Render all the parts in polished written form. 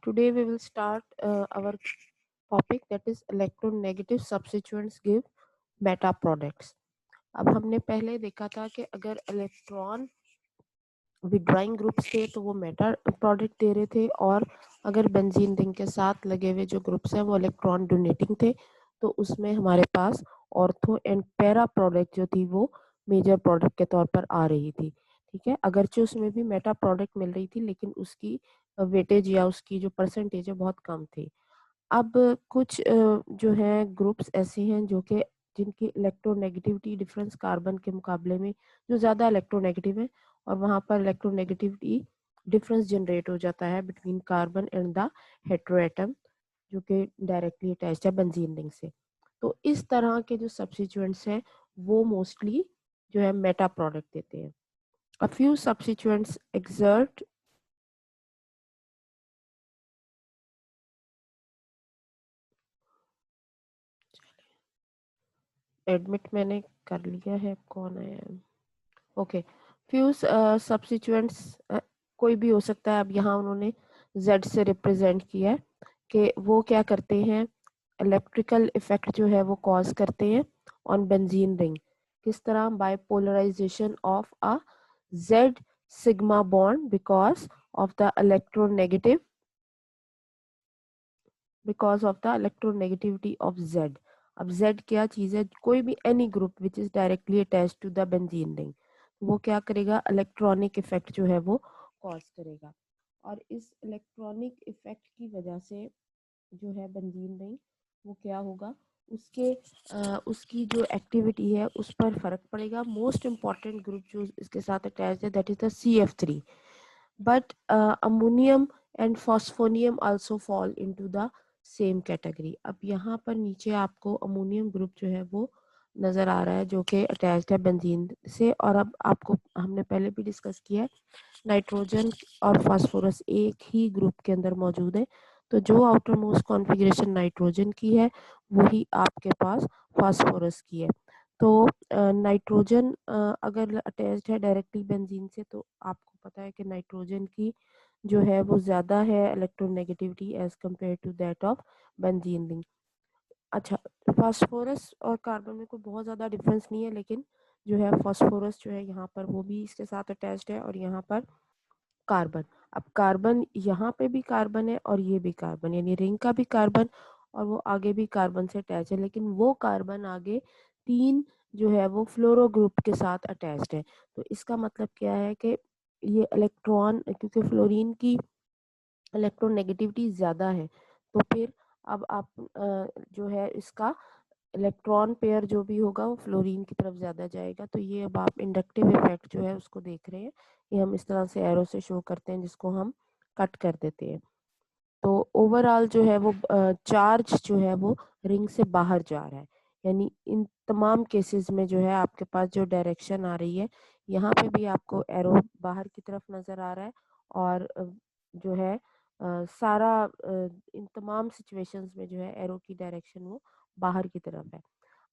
Today we will start our topic, that is electronegative substituents give meta products. अब हमने पहले देखा था कि अगर इलेक्ट्रॉन विड्रॉइंग ग्रुप्स थे तो वो मेटा प्रोडक्ट दे रहे थे, और अगर बेंजीन रिंग के साथ लगे हुए जो ग्रुप्स हैं वो इलेक्ट्रॉन डोनेटिंग थे, तो उसमें हमारे पास ऑर्थो एंड पैरा प्रोडक्ट जो थी वो मेजर प्रोडक्ट के तौर पर आ रही थी। ठीक है, अगरचे उसमें भी मेटा प्रोडक्ट मिल रही थी लेकिन उसकी वेटेज या उसकी जो परसेंटेज है बहुत कम थी। अब कुछ जो है ग्रुप्स ऐसे हैं जो कि जिनकी इलेक्ट्रोनेगेटिविटी डिफरेंस कार्बन के मुकाबले में जो ज़्यादा इलेक्ट्रोनेगेटिव है, और वहाँ पर इलेक्ट्रोनेगेटिविटी डिफरेंस जनरेट हो जाता है between carbon and the heteroatom, जो कि डायरेक्टली अटैच्ड है बेंजीन रिंग से। तो इस तरह के जो सब्स्टिट्यूएंट्स हैं वो मोस्टली जो है मेटा प्रोडक्ट देते हैं। A few substituents exert admit मैंने कर लिया है, कौन आया है? ओके, फ्यू सब्स्टिट्यूएंट्स कोई भी हो सकता है। अब यहाँ उन्होंने जेड से रिप्रेजेंट किया है कि वो क्या करते हैं, इलेक्ट्रिकल इफेक्ट जो है वो कॉज करते हैं ऑन बेंजीन रिंग। किस तरह? By polarization of a Z sigma bond because of the electronegativity of Z. अब जेड क्या चीज़ है? कोई भी any group which is directly attach to the benzene ring, वो क्या करेगा? इलेक्ट्रॉनिक इफेक्ट जो है वो कॉज करेगा, और इस इलेक्ट्रॉनिक इफेक्ट की वजह से जो है बेंजीन रिंग वो क्या होगा, उसकी जो एक्टिविटी है उस पर फर्क पड़ेगा। मोस्ट इम्पॉर्टेंट ग्रुप जो इसके साथ अटैच है that is the CF3, but ammonium and phosphonium also fall into the same category. अब यहाँ पर नीचे आपको अमोनियम ग्रुप जो है वो नज़र आ रहा है जो कि अटैच्ड है बेंजीन से, और अब आपको हमने पहले भी डिस्कस किया है, नाइट्रोजन और फास्फोरस एक ही ग्रुप के अंदर मौजूद है। तो जो आउटर मोस्ट कॉन्फ़िगरेशन नाइट्रोजन की है वही आपके पास फास्फोरस की है। तो नाइट्रोजन अगर अटैच्ड है डायरेक्टली बेंजीन से, तो आपको पता है कि नाइट्रोजन की जो है वो ज़्यादा है electronegativity as compare to that of benzene ring. अच्छा, फास्फोरस और कार्बन में कोई बहुत ज़्यादा डिफरेंस नहीं है, लेकिन जो है फास्फोरस जो है यहाँ पर वो भी इसके साथ अटैच्ड है, और यहाँ पर कार्बन। अब कार्बन, यहाँ पे भी कार्बन है और ये भी कार्बन, यानी रिंग का भी कार्बन और वो आगे भी कार्बन से अटैच है, लेकिन वो कार्बन आगे 3 जो है वो फ्लोरो ग्रुप के साथ अटैच्ड है। तो इसका मतलब क्या है कि ये इलेक्ट्रॉन, क्योंकि फ्लोरीन की इलेक्ट्रोनेगेटिविटी ज़्यादा है, तो फिर अब आप जो है इसका इलेक्ट्रॉन पेयर जो भी होगा वो फ्लोरीन की तरफ ज़्यादा जाएगा। तो ये अब आप इंडक्टिव इफेक्ट जो है उसको देख रहे हैं। ये हम इस तरह से एरो से शो करते हैं, जिसको हम कट कर देते हैं। तो ओवरऑल जो है वो चार्ज जो है वो रिंग से बाहर जा रहा है, यानी इन तमाम केसेस में जो है आपके पास जो डायरेक्शन आ रही है, यहाँ पे भी आपको एरो बाहर की तरफ नज़र आ रहा है, और जो है सारा इन तमाम सिचुएशंस में जो है एरो की डायरेक्शन वो बाहर की तरफ है।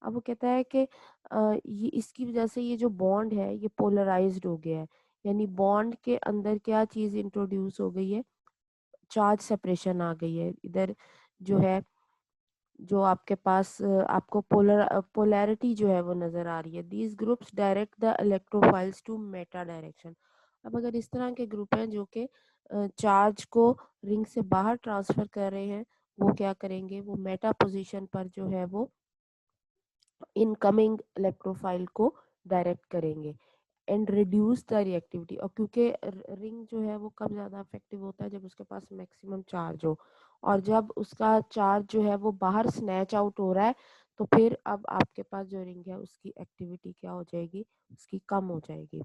अब वो कहता है कि ये इसकी वजह से ये जो बॉन्ड है ये पोलराइज्ड हो गया है, यानी बॉन्ड के अंदर क्या चीज़ इंट्रोड्यूस हो गई है, चार्ज सेपरेशन आ गई है। इधर जो है, जो आपके पास आपको पोलैरिटी जो है वो नज़र आ रही है। These groups direct the electrophiles to meta direction. अब अगर इस तरह के ग्रुप हैं जो कि चार्ज को रिंग से बाहर ट्रांसफ़र कर रहे हैं, वो क्या करेंगे, वो मेटा पोजीशन पर जो है वो इनकमिंग इलेक्ट्रोफाइल को डायरेक्ट करेंगे एंड रिड्यूस द रिएक्टिविटी। और क्योंकि रिंग जो है वो कब ज़्यादा इफेक्टिव होता है, जब उसके पास मैक्सिमम चार्ज हो, और जब उसका चार्ज जो है वो बाहर स्नैच आउट हो रहा है, तो फिर अब आपके पास जो रिंग है उसकी एक्टिविटी क्या हो जाएगी, उसकी कम हो जाएगी।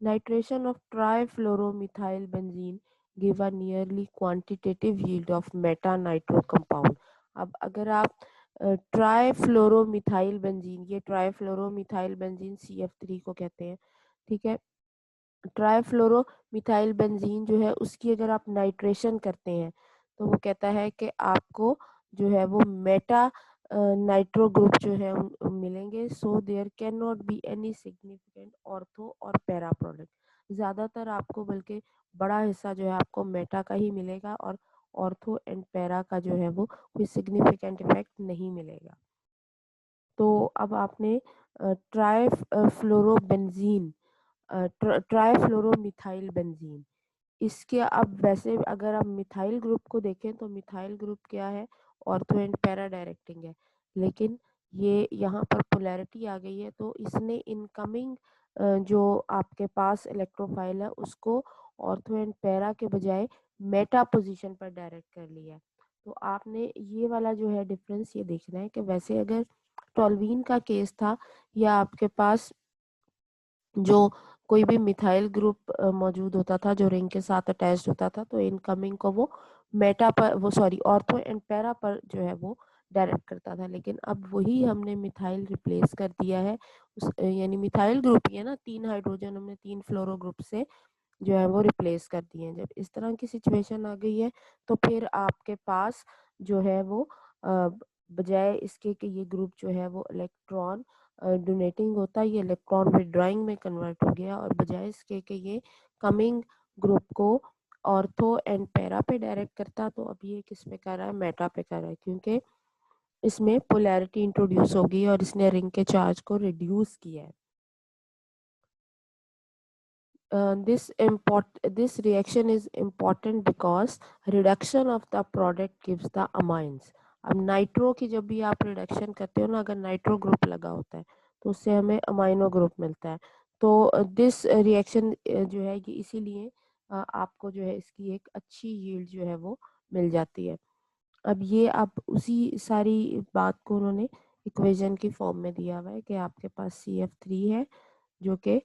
Nitration of trifluoromethyl benzene give a nearly quantitative yield of meta nitro compound. अब अगर आप ट्राइफ्लोरोमिथाइल बेंजीन, ये ट्राइफ्लोरोमिथाइल बेंजीन CF3 को कहते हैं, ठीक है। ट्राइफ्लोरोमिथाइल बेंजीन जो है उसकी अगर आप नाइट्रेशन करते हैं, तो वो कहता है कि आपको जो है वो मेटा नाइट्रो ग्रुप जो है मिलेंगे। So there can not be any significant ortho और पैरा प्रोडक्ट। ज़्यादातर आपको बल्कि बड़ा हिस्सा जो है आपको मेटा का ही मिलेगा, और ऑर्थो एंड पैरा का जो है वो कोई सिग्निफिकेंट इफेक्ट नहीं मिलेगा। तो अब आपने ट्राइफ्लोरोबेंजीन, ट्राइफ्लोरोमिथाइल बेंजीन, इसके अब वैसे अगर आप मिथाइल ग्रुप को देखें तो मिथाइल ग्रुप क्या है, ऑर्थो एंड पैरा डायरेक्टिंग है, लेकिन ये यहाँ पर पोलैरिटी आ गई है तो इसने इनकमिंग जो आपके पास इलेक्ट्रोफाइल है उसको ऑर्थो एंड पैरा के बजाय मेटा पोजीशन पर डायरेक्ट कर लिया है। तो आपने ये वाला जो है डिफरेंस ये देखना है कि वैसे अगर टॉल्वीन का केस था या आपके पास जो कोई भी मिथाइल ग्रुप मौजूद होता था जो रिंग के साथ अटैच्ड होता था तो इनकमिंग को वो मेटा पर वो सॉरी ऑर्थो एंड पैरा पर जो है वो डायरेक्ट करता था, लेकिन अब वही हमने मिथाइल रिप्लेस कर दिया है उस यानी मिथाइल ग्रुप ही है ना, 3 हाइड्रोजन हमने 3 फ्लोरो ग्रुप से जो है वो रिप्लेस कर दिए हैं। जब इस तरह की सिचुएशन आ गई है तो फिर आपके पास जो है वो बजाय इसके कि ये ग्रुप जो है वो इलेक्ट्रॉन डोनेटिंग होता है, ये इलेक्ट्रॉन विड्रॉइंग में कन्वर्ट हो गया और बजाय इसके कि ये कमिंग ग्रुप को ऑर्थो एंड पैरा पे डायरेक्ट करता तो अब ये किस पे कर रहा है, मेटा पे कर रहा है, क्योंकि इसमें पोलैरिटी इंट्रोड्यूस हो गई और इसने रिंग के चार्ज को रिड्यूस किया है। This reaction is important because reduction of the product gives the amines. अब नाइट्रो की जब भी आप रिडक्शन करते हो ना, अगर नाइट्रो ग्रुप लगा होता है तो उससे हमें अमाइनो ग्रुप मिलता है। तो दिस रिएक्शन जो है ये इसीलिए आपको जो है इसकी एक अच्छी यील्ड जो है वो मिल जाती है। अब ये आप उसी सारी बात को उन्होंने इक्वेशन की फॉर्म में दिया हुआ है कि आपके पास CF3 है जो कि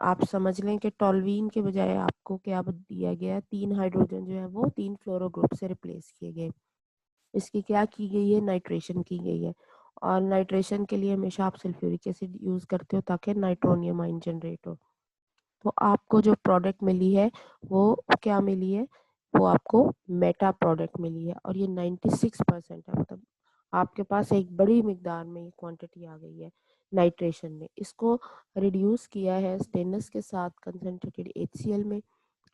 आप समझ लें कि टॉल्वीन के बजाय आपको क्या दिया गया है, 3 हाइड्रोजन जो है वो 3 फ्लोरो ग्रुप से रिप्लेस किए गए। इसकी क्या की गई है, नाइट्रेशन की गई है, और नाइट्रेशन के लिए हमेशा आप सल्फ्यूरिक एसिड यूज़ करते हो ताकि नाइट्रोनियम आयन जनरेट हो। तो आपको जो प्रोडक्ट मिली है वो क्या मिली है, वो आपको मेटा प्रोडक्ट मिली है और ये 96% है, मतलब आपके पास एक बड़ी मिकदार में क्वांटिटी आ गई है नाइट्रेशन में। इसको रिड्यूस किया है स्टेनलेस के साथ कंसनट्रेटेड HCl में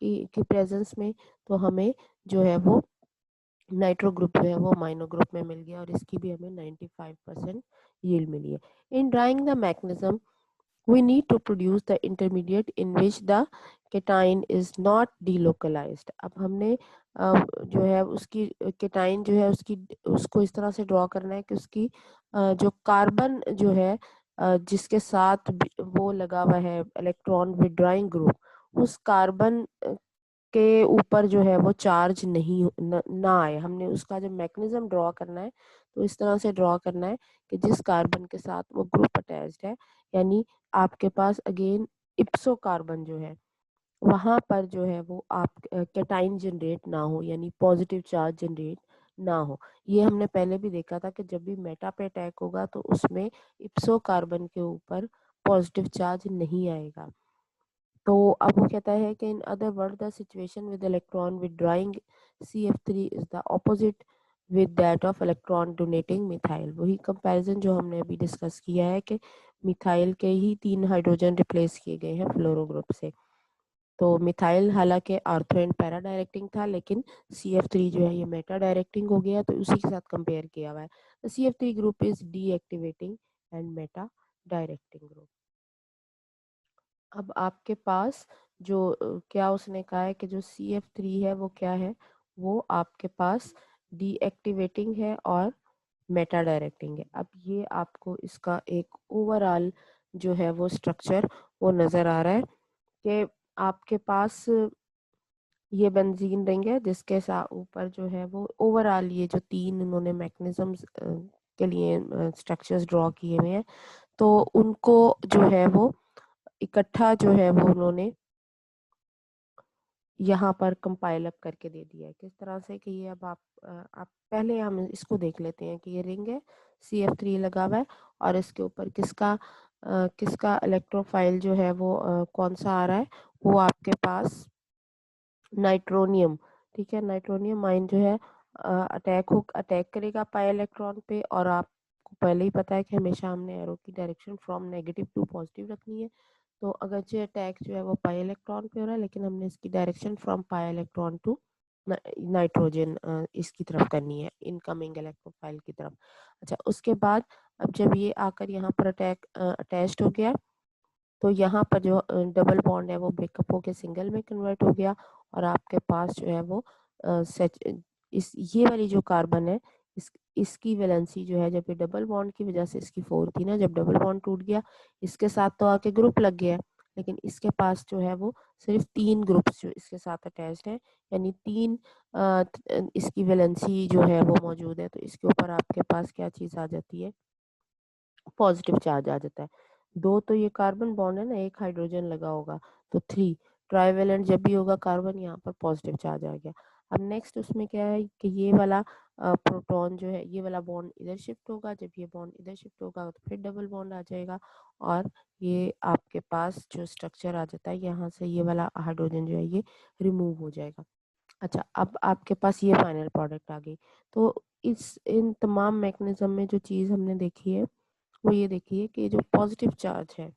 की प्रेजेंस में, तो हमें जो है वो नाइट्रो ग्रुप जो है वो अमाइनो ग्रुप में मिल गया और इसकी भी हमें 95% यील्ड मिली है। In drying the magnesium we need to produce the intermediate in which the cation is not delocalized। अब हमने जो है उसकी केटाइन जो है उसकी उसको इस तरह से ड्रॉ करना है कि उसकी जो कार्बन जो है जिसके साथ वो लगा हुआ है इलेक्ट्रॉन विड्रॉइंग ग्रुप, उस कार्बन के ऊपर जो है वो चार्ज नहीं ना आए। हमने उसका जब मैकेनिज्म ड्रॉ करना है तो इस तरह से ड्रॉ करना है कि जिस कार्बन के साथ वो ग्रुप अटैच्ड है, यानी आपके पास अगेन इप्सो कार्बन जो है वहां पर जो है वो आप कैटाइन जनरेट ना हो, यानी पॉजिटिव चार्ज जनरेट ना हो। ये हमने पहले भी देखा था कि जब भी मेटा पे अटैक होगा तो उसमें इप्सो कार्बन के ऊपर पॉजिटिव चार्ज नहीं आएगा। तो अब वो कहता है कि in other word the situation with electron withdrawing CF3 is the opposite with that of electron donating methyl. वही कंपैरिजन जो हमने अभी डिस्कस किया है कि मिथाइल के ही 3 हाइड्रोजन रिप्लेस किए गए हैं फ्लोरो ग्रुप से। तो मिथाइल हालांकि आर्थो एंड पैरा डायरेक्टिंग था, लेकिन CF3 जो है ये मेटा डायरेक्टिंग हो गया, तो उसी के साथ कंपेयर किया हुआ है। CF3 group is deactivating and Meta directing group. अब आपके पास जो क्या उसने कहा है कि जो CF3 है वो क्या है, वो आपके पास डीएक्टिवेटिंग है और मेटा डायरेक्टिंग है। अब ये आपको इसका एक ओवरऑल जो है वो स्ट्रक्चर वो नज़र आ रहा है कि आपके पास ये बेंजीन रिंग है जिसके साथ ऊपर जो है वो ओवरऑल ये जो 3 उन्होंने मैकेनिज्म्स के लिए स्ट्रक्चर्स ड्रॉ किए हुए हैं, तो उनको जो है वो इकट्ठा जो है वो उन्होंने यहाँ पर कंपाइल अप करके दे दिया है। किस तरह से कि ये अब आप पहले हम इसको देख लेते हैं कि ये रिंग है, CF3 लगा हुआ है और इसके ऊपर किसका इलेक्ट्रोफाइल जो है वो कौन सा आ रहा है, वो आपके पास नाइट्रोनियम, ठीक है, नाइट्रोनियम आयन जो है अटैक करेगा पाई इलेक्ट्रॉन पे, और आपको पहले ही पता है कि हमेशा हमने एरो की direction from negative to positive रखनी है। तो अगर जो अटैक जो है वो पाई इलेक्ट्रॉन पे हो रहा है, लेकिन हमने इसकी direction from pi electron to nitrogen इसकी तरफ करनी है, इनकमिंग इलेक्ट्रोफाइल की तरफ। अच्छा, उसके बाद अब जब ये आकर यहाँ पर अटैच्ड हो गया, तो यहाँ पर जो डबल बॉन्ड है वो ब्रेकअप होकर सिंगल में कन्वर्ट हो गया, और आपके पास जो है वो ये वाली जो कार्बन है, इसकी वैलेंसी जो है, जब ये डबल बॉन्ड की वजह से इसकी 4 थी ना, जब डबल बॉन्ड टूट गया, इसके साथ तो आके ग्रुप लग गया, लेकिन इसके पास जो है वो सिर्फ 3 ग्रुप्स जो इसके साथ अटैच्ड है, यानी 3 इसकी वैलेंसी जो है वो मौजूद है। तो इसके ऊपर आपके पास क्या चीज़ आ जाती है, पॉजिटिव चार्ज आ जाता है। 2 तो ये कार्बन बॉन्ड है ना, एक हाइड्रोजन लगा होगा, तो 3 ट्राइवेलेंट जब भी होगा कार्बन, यहाँ पर पॉजिटिव चार्ज आ गया। अब नेक्स्ट उसमें क्या है कि ये वाला प्रोटॉन जो है, ये वाला बॉन्ड इधर शिफ्ट होगा, जब ये बॉन्ड इधर शिफ्ट होगा तो फिर डबल बॉन्ड आ जाएगा, और ये आपके पास जो स्ट्रक्चर आ जाता है, यहाँ से ये वाला हाइड्रोजन जो है ये रिमूव हो जाएगा। अच्छा, अब आपके पास ये फाइनल प्रोडक्ट आ गई। तो इन तमाम मैकेनिज्म में जो चीज़ हमने देखी है वो ये देखिए कि जो पॉजिटिव चार्ज है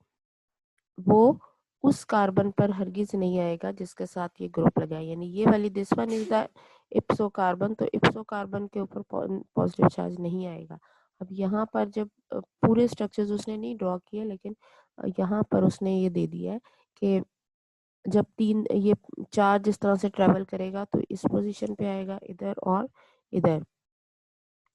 वो उस कार्बन पर हरगिज नहीं आएगा जिसके साथ ये ग्रुप लगा है, यानी ये वाली this one is the इप्सो carbon, तो इप्सो कार्बन के ऊपर पॉजिटिव चार्ज नहीं आएगा। अब यहाँ पर जब पूरे स्ट्रक्चर्स उसने नहीं ड्रॉ किए, लेकिन यहाँ पर उसने ये दे दिया है कि जब ये चार्ज इस तरह से ट्रेवल करेगा तो इस पोजीशन पे आएगा, इधर और इधर,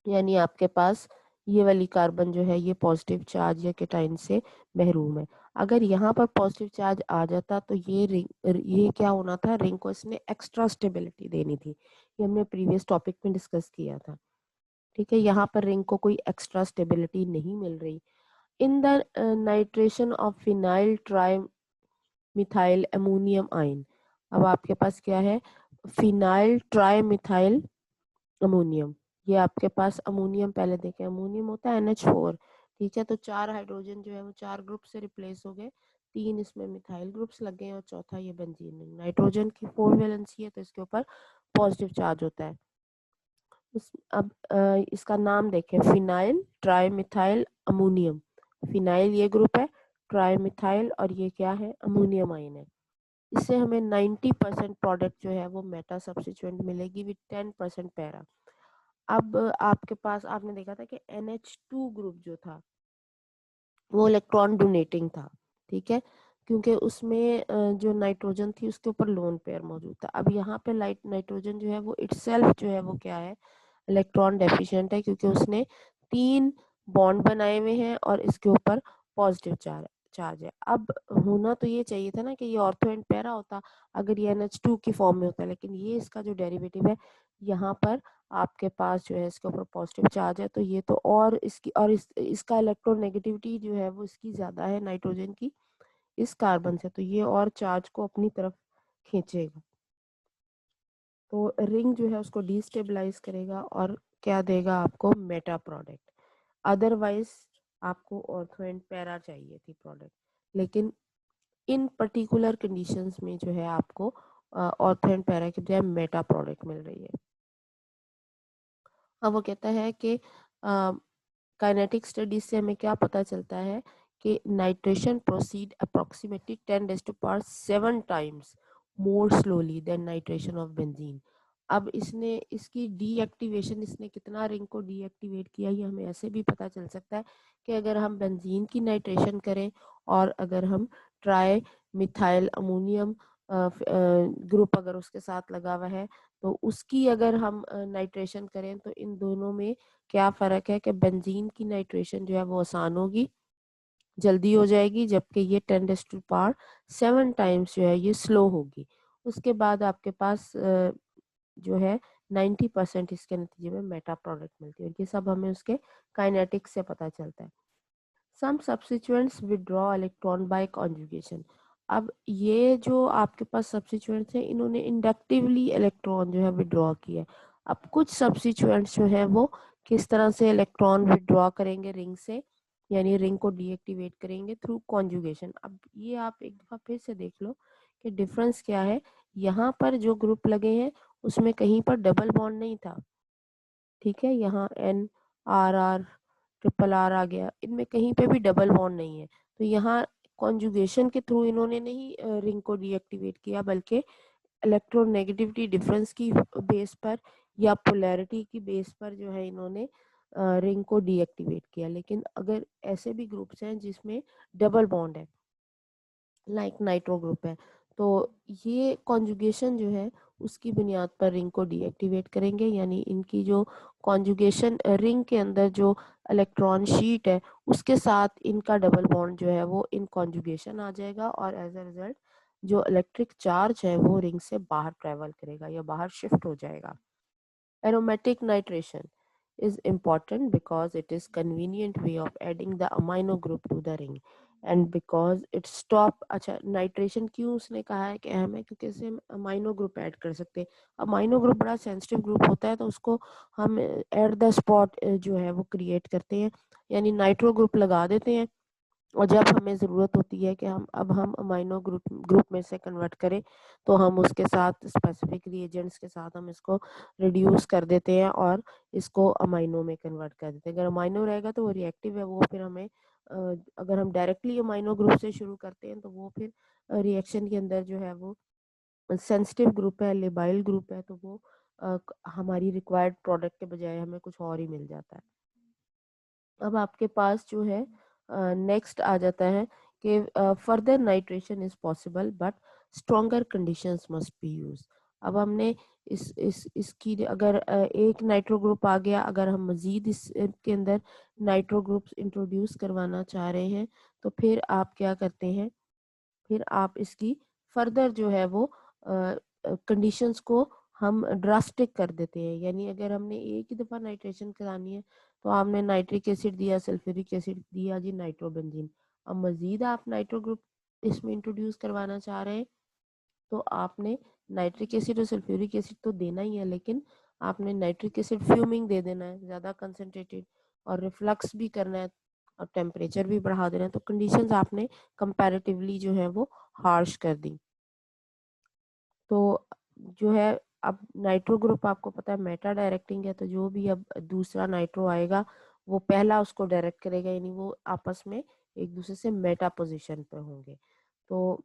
यानी आपके पास ये वाली कार्बन जो है ये पॉजिटिव चार्ज या केटाइन से महरूम है। अगर यहाँ पर पॉजिटिव चार्ज आ जाता तो ये क्या होना था, रिंग को इसने एक्स्ट्रा स्टेबिलिटी देनी थी, ये हमने प्रीवियस टॉपिक में डिस्कस किया था। ठीक है, यहाँ पर रिंग को कोई एक्स्ट्रा स्टेबिलिटी नहीं मिल रही। In the nitration of phenyl tri methyl ammonium ion, अब आपके पास क्या है, फिनाइल ट्राई मिथाइल अमोनियम, ये आपके पास अमोनियम, पहले देखें अमोनियम होता है NH4, ठीक है, तो 4 हाइड्रोजन जो है वो 4 ग्रुप से रिप्लेस हो गए, 3 इसमें मिथाइल ग्रुप्स लग गए और चौथा ये बेंजीन रिंग। नाइट्रोजन की 4 वैलेंसी है तो इसके ऊपर पॉजिटिव चार्ज होता है। अब इसका नाम देखें, फिनाइल ट्राईमिथाइल अमोनियम, फिनाइल ये ग्रुप है, ट्राईमिथाइल और ये क्या है, अमोनियम आयन है। इससे हमें 90% प्रोडक्ट जो है वो मेटा सब्स्टिट्यूएंट मिलेगी विद 10% पैरा। अब आपके पास आपने देखा था कि NH2 ग्रुप जो था वो इलेक्ट्रॉन डोनेटिंग था, ठीक है, क्योंकि उसमें जो नाइट्रोजन थी उसके ऊपर लोन पेयर मौजूद था। अब यहाँ पे लाइट नाइट्रोजन जो है वो इटसेल्फ जो है वो क्या है, इलेक्ट्रॉन डेफिशिएंट है, क्योंकि उसने 3 बॉन्ड बनाए हुए हैं और इसके ऊपर पॉजिटिव चार्ज है। अब होना तो ये चाहिए था ना कि ये ऑर्थो एंड पैरा होता अगर ये NH2 की फॉर्म में होता, लेकिन ये इसका जो डेरिवेटिव है, यहाँ पर आपके पास जो है इसके ऊपर पॉजिटिव चार्ज है, तो ये तो और इसकी और इसका इलेक्ट्रोनेगेटिविटी जो है वो इसकी ज़्यादा है नाइट्रोजन की इस कार्बन से, तो ये और चार्ज को अपनी तरफ खींचेगा, तो रिंग जो है उसको डिस्टेबलाइज करेगा और क्या देगा आपको, मेटा प्रोडक्ट। अदरवाइज आपको ऑर्थो एंड पैरा चाहिए थी प्रोडक्ट, लेकिन इन पर्टिकुलर कंडीशंस में जो है आपको ऑर्थो एंड पैरा की बजाय मेटा प्रोडक्ट मिल रही है। अब वो कहता है कि काइनेटिक स्टडीज से हमें क्या पता चलता है कि nitration proceed approximately 10⁻⁷ times more slowly than nitration of benzene. अब इसने इसकी डीएक्टिवेशन, इसने कितना रिंग को डीएक्टिवेट किया, ये हमें ऐसे भी पता चल सकता है कि अगर हम बेंजीन की नाइट्रेशन करें और अगर हम ट्राई मिथाइल अमोनियम ग्रुप अगर उसके साथ लगा हुआ है तो उसकी अगर हम नाइट्रेशन करें तो इन दोनों में क्या फ़र्क है कि बेंजीन की नाइट्रेशन जो है वो आसान होगी, जल्दी हो जाएगी, जबकि ये 10⁻⁷ टाइम्स जो है ये स्लो होगी। उसके बाद आपके पास जो है 90% इसके नतीजे में मेटा प्रोडक्ट मिलती है, और ये सब हमें उसके काइनेटिक्स से पता चलता है। Some substituents withdraw electron by conjugation, अब ये जो आपके पास सब्स्टिट्यूएंट्स हैं इन्होंने इंडक्टिवली इलेक्ट्रॉन जो है विड्रॉ किया है। अब कुछ सब्स्टिट्यूएंट्स जो है वो किस तरह से इलेक्ट्रॉन विड्रॉ करेंगे रिंग से, यानी रिंग को डीएक्टिवेट करेंगे थ्रू कॉन्जुगेशन। अब ये आप एक दफ़ा फिर से देख लो कि डिफरेंस क्या है, यहाँ पर जो ग्रुप लगे हैं उसमें कहीं पर डबल बॉन्ड नहीं था, ठीक है, यहाँ NRR ट्रिपल R आ गया, इनमें कहीं पे भी डबल बॉन्ड नहीं है, तो यहाँ कॉन्जुगेशन के थ्रू इन्होंने नहीं रिंग को डीएक्टिवेट किया, बल्कि इलेक्ट्रोनेगेटिविटी डिफरेंस की बेस पर या पोलैरिटी की बेस पर जो है इन्होंने रिंग को डीएक्टिवेट किया। लेकिन अगर ऐसे भी ग्रुप्स हैं जिसमें डबल बॉन्ड है, लाइक नाइट्रो ग्रुप है, तो ये कॉन्जुगेशन जो है उसकी बुनियाद पर रिंग को डीएक्टिवेट करेंगे। यानी इनकी जो कॉन्जुगेशन, रिंग के अंदर जो इलेक्ट्रॉन शीट है उसके साथ इनका डबल बॉन्ड जो है वो इन कॉन्जुगेशन आ जाएगा, और एज अ रिजल्ट जो इलेक्ट्रिक चार्ज है वो रिंग से बाहर ट्रेवल करेगा या बाहर शिफ्ट हो जाएगा। Aromatic nitration is important because it is convenient way of adding the amino group to the ring and because it stop। अच्छा, नाइट्रेशन क्यों उसने कहा है कि अहम है, क्योंकि इससे हम अमाइनो ग्रुप ऐड कर सकते हैं। अमाइनो ग्रुप बड़ा सेंसिटिव ग्रुप होता है, तो उसको हम एट द स्पॉट जो है वो क्रिएट करते हैं, यानी नाइट्रो ग्रुप लगा देते हैं, और जब हमें ज़रूरत होती है कि हम अमाइनो ग्रुप में से कन्वर्ट करें, तो हम उसके साथ स्पेसिफिक रिएजेंट्स के साथ हम इसको रिड्यूस कर देते हैं और इसको अमाइनो में कन्वर्ट कर देते हैं। अगर अमाइनो रहेगा तो वो रिएक्टिव है, वो फिर हमें अगर हम डायरेक्टली अमाइनो ग्रुप से शुरू करते हैं तो वो फिर रिएक्शन के अंदर जो है वो सेंसिटिव ग्रुप है, लेबाइल ग्रुप है, तो वो हमारी रिक्वायर्ड प्रोडक्ट के बजाय हमें कुछ और ही मिल जाता है। अब आपके पास जो है नेक्स्ट आ जाता है कि further nitration is possible but stronger conditions must be use. अब हमने इसकी अगर एक नाइट्रो ग्रुप आ गया, अगर हम मजीद इसके अंदर नाइट्रो ग्रुप्स इंट्रोड्यूस करवाना चाह रहे हैं तो फिर आप क्या करते हैं, फिर आप इसकी फर्दर जो है वो कंडीशंस को हम ड्रास्टिक कर देते हैं। यानी अगर हमने एक ही दफ़ा नाइट्रेशन करानी है तो आपने नाइट्रिक एसिड दिया, सल्फ्यूरिक एसिड दिया जी, नाइट्रोबेंजीन। अब मज़ीद आप नाइट्रो ग्रुप इसमें इंट्रोड्यूस करवाना चाह रहे हैं तो आपने नाइट्रिक एसिड और सल्फ्यूरिक एसिड तो देना ही है, लेकिन आपने नाइट्रिक एसिड फ्यूमिंग दे देना है ज़्यादा कंसनट्रेटेड, और रिफ्लक्स भी करना है और टेम्परेचर भी बढ़ा देना है। तो कंडीशंस आपने कंपैरेटिवली जो है वो हार्श कर दी। तो जो है अब नाइट्रो ग्रुप आपको पता है मेटा डायरेक्टिंग है, तो जो भी अब दूसरा नाइट्रो आएगा वो पहला उसको डायरेक्ट करेगा, यानी वो आपस में एक दूसरे से मेटा पोजीशन पर होंगे। तो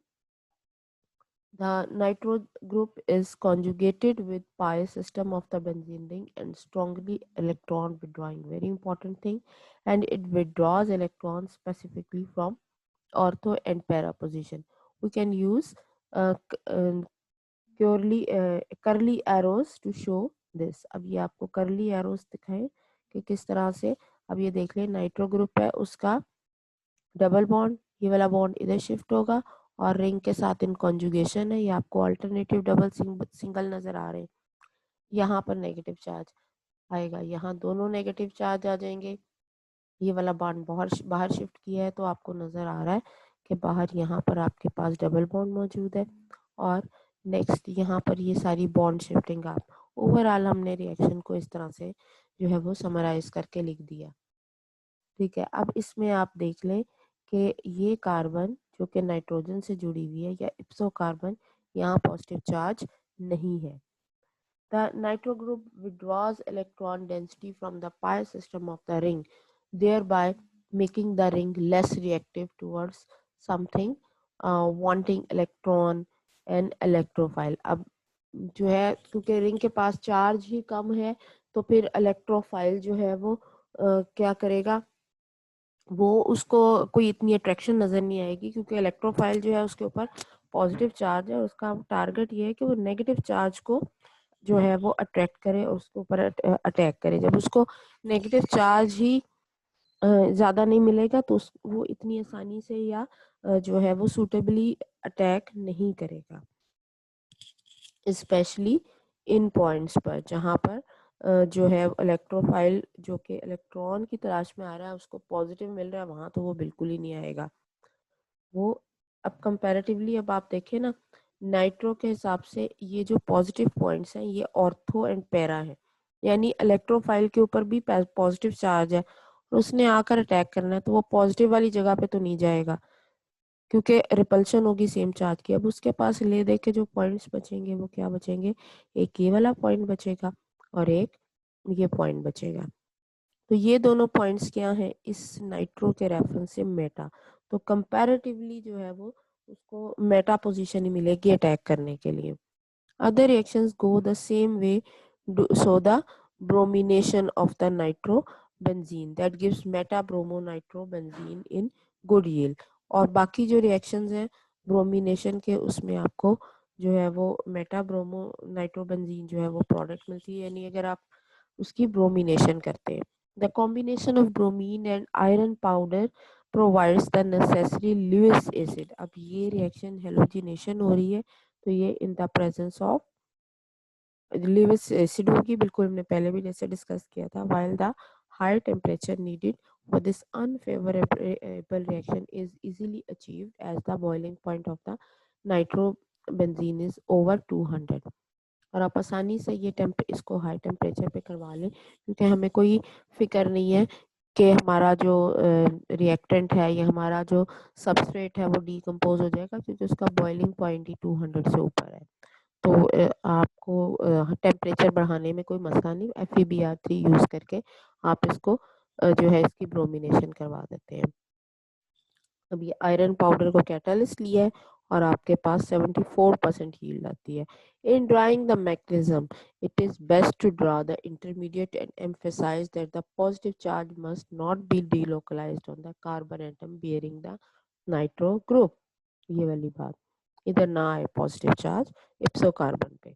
the nitro group is conjugated with pi system of the benzene ring and strongly electron withdrawing, very important thing, and it withdraws electrons specifically from ortho and para position. We can use curly arrows to show this। अब ये आपको curly arrows दिखाएं कि किस तरह से। अब ये देख लें, नाइट्रो ग्रुप है, उसका डबल बॉन्ड, ये वाला बॉन्ड इधर शिफ्ट होगा और रिंग के साथ इन कॉन्जुगेशन है। ये आपको अल्टरनेटिव डबल सिंगल नजर आ रहे हैं। यहाँ पर नेगेटिव चार्ज आएगा, यहाँ दोनों नेगेटिव चार्ज आ जाएंगे। ये वाला बॉन्ड बाहर शिफ्ट किया है तो आपको नजर आ रहा है कि बाहर यहाँ पर आपके पास डबल बॉन्ड मौजूद है। और नेक्स्ट यहाँ पर ये सारी बॉन्ड शिफ्टिंग आप ओवरऑल हमने रिएक्शन को इस तरह से जो है वो समराइज करके लिख दिया। ठीक है, अब इसमें आप देख लें कि ये कार्बन जो कि नाइट्रोजन से जुड़ी हुई है या इप्सो कार्बन, यहाँ पॉजिटिव चार्ज नहीं है। The nitro group withdraws electron density from the pi system of the ring, thereby making the ring less reactive towards something wanting electron and electrophile। अब जो है क्योंकि रिंग के पास चार्ज ही कम है तो फिर इलेक्ट्रोफाइल जो है वो क्या करेगा, वो उसको कोई इतनी अट्रैक्शन नज़र नहीं आएगी, क्योंकि इलेक्ट्रोफाइल जो है उसके ऊपर पॉजिटिव चार्ज है और उसका टारगेट ये है कि वो नेगेटिव चार्ज को जो है वो अट्रैक्ट करे और उसके ऊपर अटैक करे। जब उसको नेगेटिव चार्ज ही ज़्यादा नहीं मिलेगा तो वो इतनी आसानी से या जो है वो सूटेबली अटैक नहीं करेगा, स्पेशली इन पॉइंट्स पर जहाँ पर जो है इलेक्ट्रोफाइल जो कि इलेक्ट्रॉन की तलाश में आ रहा है उसको पॉजिटिव मिल रहा है, वहाँ तो वो बिल्कुल ही नहीं आएगा वो। अब कंपैरेटिवली अब आप देखें ना, नाइट्रो के हिसाब से ये जो पॉजिटिव पॉइंट्स हैं ये ऑर्थो एंड पैरा है, यानी इलेक्ट्रोफाइल के ऊपर भी पॉजिटिव चार्ज है और उसने आकर अटैक करना है तो वो पॉजिटिव वाली जगह पे तो नहीं जाएगा क्योंकि रिपल्शन होगी सेम चार्ज की। अब उसके पास ले दे के जो पॉइंट्स बचेंगे वो क्या बचेंगे, एक ये वाला पॉइंट बचेगा और एक ये पॉइंट बचेगा। तो ये दोनों पॉइंट्स क्या हैं इस नाइट्रो के रेफरेंस से मेटा, तो कंपैरेटिवली जो है वो उसको मेटा पोजीशन ही मिलेगी अटैक करने के लिए। Other reactions go the same way. So the bromination of the nitrobenzene that gives meta-bromo-nitrobenzene in good yield. और बाकी जो रिएक्शंस हैं ब्रोमिनेशन के उसमें आपको जो है वो मेटा ब्रोमो नाइट्रोबेंजीन जो है वो प्रोडक्ट मिलती है, यानी अगर आप उसकी ब्रोमिनेशन करते हैं. The combination of bromine and iron powder provides the necessary Lewis acid. अब ये रिएक्शन हेलोजिनेशन हो रही है तो ये in the presence of Lewis acid होगी. बिल्कुल हमने पहले भी जैसे डिस्कस किया था. While the higher temperature needed for this unfavorable reaction is easily achieved as the boiling point of the nitrobenzene is over 200. और आप आसानी से ये इसको हाई टेम्परेचर पे करवा लें क्योंकि हमें कोई फिक्र नहीं है कि हमारा जो रिएक्टेंट है या हमारा जो सबस्ट्रेट है वो डीकम्पोज हो जाएगा क्योंकि उसका बॉइलिंग पॉइंट ही 200 से ऊपर है. तो आपको टेम्परेचर बढ़ाने में कोई मसला नहीं. FeBr3 यूज़ करके आप इसको जो है इसकी ब्रोमिनेशन करवा देते हैं. अब ये आयरन पाउडर को कैटलिस्ट लिया है और आपके पास 74% यील्ड आती है. In drying the magnesium it is best to draw the intermediate and emphasize that the positive charge must not be delocalized on the carbon atom bearing the nitro group. ये वाली बात, इधर ना आए पॉजिटिव चार्ज इप्सो कार्बन पे.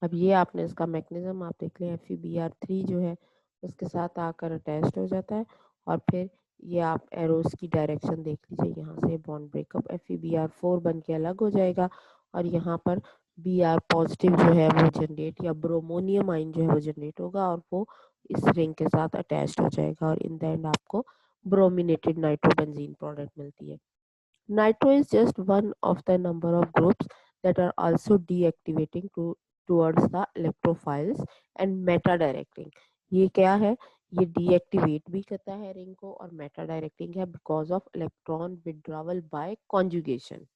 अब ये आपने इसका मैग्नीशियम आप देख लें FeBr3 जो है उसके साथ आकर अटैच्ड हो जाता है और फिर ये आप एरोस की डायरेक्शन देख लीजिए. यहाँ से बॉन्ड ब्रेकअप FeBr4 बन के अलग हो जाएगा और यहाँ पर Br पॉजिटिव जो है वो जनरेट या ब्रोमोनियम आइन जो है वो जनरेट होगा और वो इस रिंग के साथ अटैच्ड हो जाएगा और इन द एंड आपको ब्रोमिनेटेड नाइट्रोबेंजीन प्रोडक्ट मिलती है. Nitro is just one of the number of groups that are also deactivating towards the electrophiles and meta directing. ये क्या है, ये deactivate भी करता है रिंग को और meta directing है because of electron withdrawal by conjugation.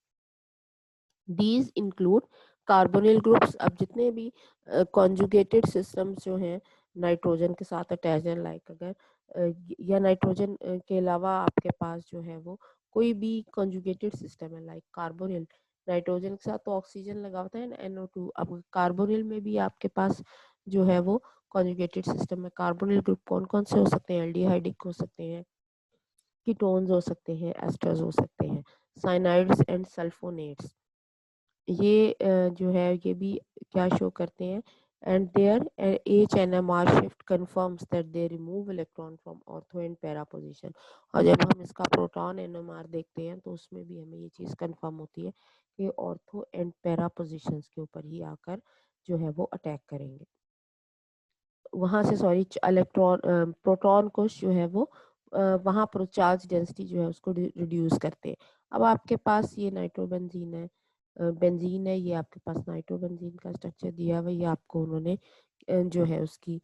These include carbonyl groups. अब जितने भी कॉन्जुगेटेड सिस्टम्स जो हैं नाइट्रोजन के साथ अटैच हैं, लाइक अगर या नाइट्रोजन के अलावा आपके पास जो है वो कोई भी कॉन्जुगेटेड सिस्टम है लाइक कार्बोनिल, नाइट्रोजन के साथ तो ऑक्सीजन लगा होता है ना NO2. अब कार्बोनिल में भी आपके पास जो है वो कॉन्जुगेटेड सिस्टम है. कार्बोनिल ग्रुप कौन कौन से हो सकते हैं? एल्डिहाइडिक हो सकते हैं, कीटोन्स हो सकते हैं, एस्टर्स हो सकते हैं, साइनाइड्स एंड सल्फोनेट्स. ये जो है ये भी क्या शो करते हैं and there HNMR shift confirms that they remove electron from ortho and para position. और जब हम इसका प्रोटॉन NMR देखते हैं तो उसमें भी हमें ये चीज़ कंफर्म होती है कि ऑर्थो एंड पैरा पोजीशंस के ऊपर ही आकर जो है वो अटैक करेंगे. वहाँ से सॉरी इलेक्ट्रॉन प्रोटॉन को जो है वो वहाँ पर चार्ज डेंसिटी जो है उसको रिड्यूस करते हैं. अब आपके पास ये नाइट्रोबेंजीन है, बेंजीन है, ये आपके पास नाइट्रोबेंजीन का स्ट्रक्चर दिया हुआ है. ये आपको उन्होंने जो है उसकी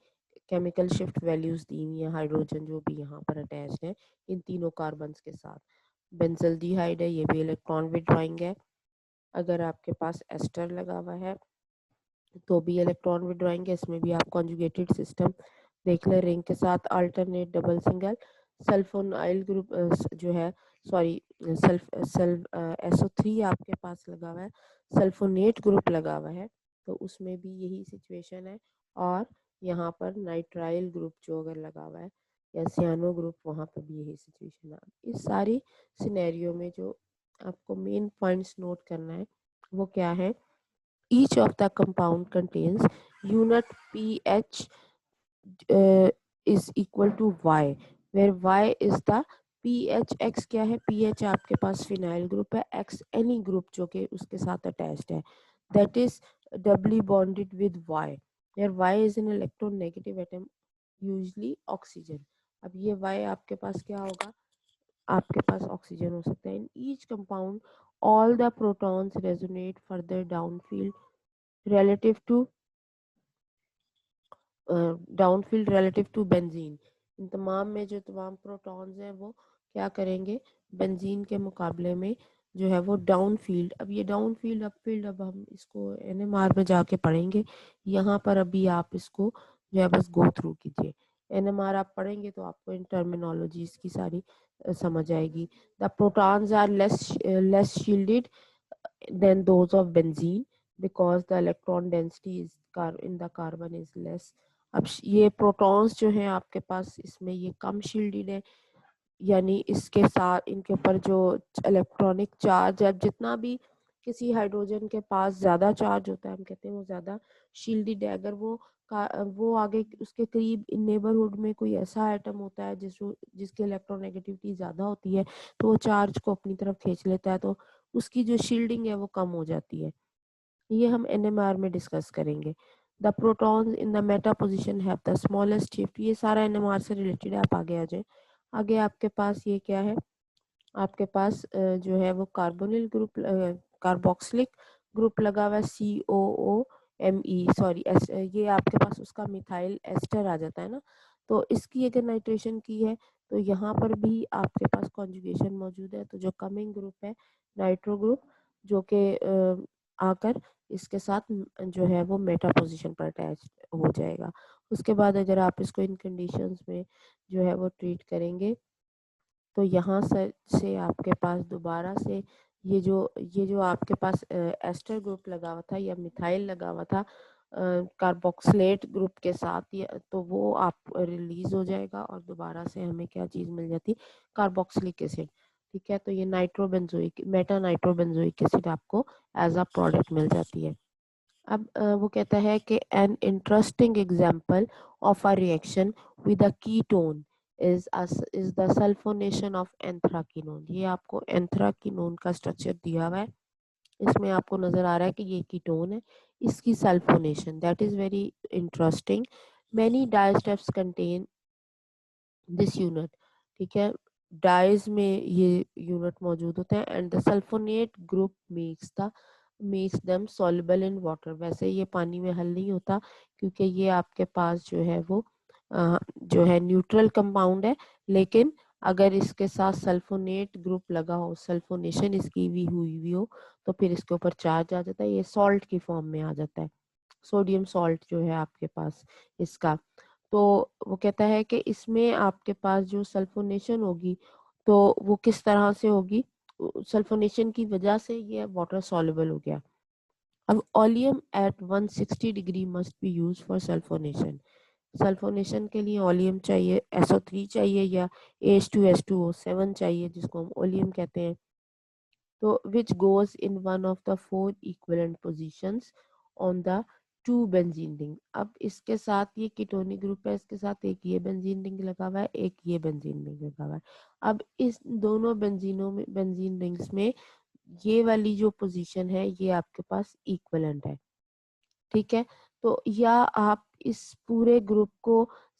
केमिकल शिफ्ट वैल्यूज दी हुई है. हाइड्रोजन जो भी यहाँ पर अटैच है इन तीनों कार्बन्स के साथ. बेंजल्डिहाइड है, ये भी इलेक्ट्रॉन विड्रॉइंग है. अगर आपके पास एस्टर लगा हुआ है तो भी इलेक्ट्रॉन विड्रॉइंग है. इसमें भी आप कॉन्जुगेटेड सिस्टम देख लें रिंग के साथ alternate double single. Sulfonyl group जो है सॉरी SO3 आपके पास लगा हुआ है, सल्फोनेट ग्रुप लगा हुआ है तो उसमें भी यही सिचुएशन है. और यहाँ पर नाइट्राइल ग्रुप जो अगर लगा हुआ है या सियानो ग्रुप वहाँ पर भी यही सिचुएशन है. इस सारी सिनेरियो में जो आपको मेन पॉइंट्स नोट करना है वो क्या है? Each of the compound contains unit pH is equal to Y, where Y is the pH. X क्या है? pH आपके पास फिनाइल ग्रुप है, X any ग्रुप जो कि उसके साथ अटैच्ड है, that is doubly bonded with Y, where Y is an electronegative atom, usually oxygen. अब ये Y आपके पास क्या होगा? आपके पास ऑक्सीजन हो सकता है. In each compound all the protons resonate further downfield relative to downfield relative to benzene. इन तमाम में जो तमाम प्रोटॉन्स हैं वो क्या करेंगे? बेंजीन के मुकाबले में जो है वो डाउनफील्ड. अब ये डाउनफील्ड अपफील्ड अब हम इसको NMR में जाके पढ़ेंगे. यहाँ पर अभी आप इसको जो है बस गो थ्रू कीजिए. NMR आप पढ़ेंगे तो आपको इन टर्मिनोलॉजीज की सारी समझ आएगी. The protons are less shielded than those of benzene. Because the electron density is in the carbon is less. अब ये प्रोटॉन्स जो हैं आपके पास इसमें ये कम शील्डेड है, यानी इसके साथ इनके ऊपर जो इलेक्ट्रॉनिक चार्ज है, जितना भी किसी हाइड्रोजन के पास ज़्यादा चार्ज होता है हम कहते हैं वो ज़्यादा शील्डेड है। अगर वो आगे उसके करीब नेबरहुड में कोई ऐसा एटम होता है जिसकी इलेक्ट्रोनेगेटिविटी ज़्यादा होती है तो वो चार्ज को अपनी तरफ खींच लेता है, तो उसकी जो शील्डिंग है वो कम हो जाती है। ये हम NMR में डिस्कस करेंगे। The protons in the Meta position have the smallest shift. ये सारा NMR से रिलेटेड है, आप आगे आ जाए। आगे आपके पास ये क्या है, आपके पास जो है वो कार्बोनिल ग्रुप, कार्बोक्सिलिक ग्रुप लगा हुआ है COOMe, सॉरी ये आपके पास उसका मिथाइल एस्टर आ जाता है ना। तो इसकी अगर नाइट्रेशन की है तो यहाँ पर भी आपके पास कॉन्जुगेशन मौजूद है। तो जो कमिंग ग्रुप है नाइट्रो ग्रुप, जो कि आकर इसके साथ जो है वो मेटा पोजीशन पर अटैच हो जाएगा। उसके बाद अगर आप इसको इन कंडीशंस में जो है वो ट्रीट करेंगे तो यहाँ से आपके पास दोबारा से ये जो आपके पास एस्टर ग्रुप लगा हुआ था या मिथाइल लगा हुआ था कार्बोक्सिलेट ग्रुप के साथ, तो वो आप रिलीज हो जाएगा और दोबारा से हमें क्या चीज़ मिल जाती, कार्बोक्सिलिक एसिड। ठीक है, तो ये नाइट्रोबेंजोइक मेटा नाइट्रोबेंजोइक एसिड आपको एज अ प्रोडक्ट मिल जाती है। अब वो कहता है कि an interesting example of a reaction with a ketone is the sulphonation of anthraquinone. ये आपको एंथ्राकिनोन का स्ट्रक्चर दिया हुआ है, इसमें आपको नजर आ रहा है कि ये कीटोन है, इसकी sulphonation that is very interesting. Many dyestuffs contain this unit. ठीक है, डाइज में ये यूनिट मौजूद होते हैं and the sulphonate group makes them soluble in water. वैसे ये पानी में हल नहीं होता क्योंकि ये आपके पास जो है वो जो है न्यूट्रल कंपाउंड है, लेकिन अगर इसके साथ सल्फोनेट ग्रुप लगा हो, सल्फोनेशन इसकी भी हुई हो, तो फिर इसके ऊपर चार्ज आ जाता है, ये सॉल्ट की फॉर्म में आ जाता है, सोडियम सॉल्ट जो है आपके पास इसका। तो वो कहता है कि इसमें आपके पास जो सल्फोनेशन होगी तो वो किस तरह से होगी, सल्फोनेशन की वजह से ये वाटर सॉल्युबल हो गया। अब oleum at 160 degree must be use for sulphonation. Sulphonation के लिए ओलियम चाहिए, SO3 चाहिए या H2SO7 चाहिए जिसको हम ओलियम कहते हैं। तो which goes in one of the four equivalent positions on the two benzene ring. अब इसके साथ ये कीटोनिक ग्रुप है, इसके साथ एक ये बेंजीन रिंग लगा हुआ है, एक ये बेंजीन रिंग लगा हुआ है। अब इस दोनों बेंजीन रिंग्स में ये वाली जो पोजीशन है ये आपके पास इक्विवेलेंट है। ठीक है, तो या आप इस पूरे ग्रुप को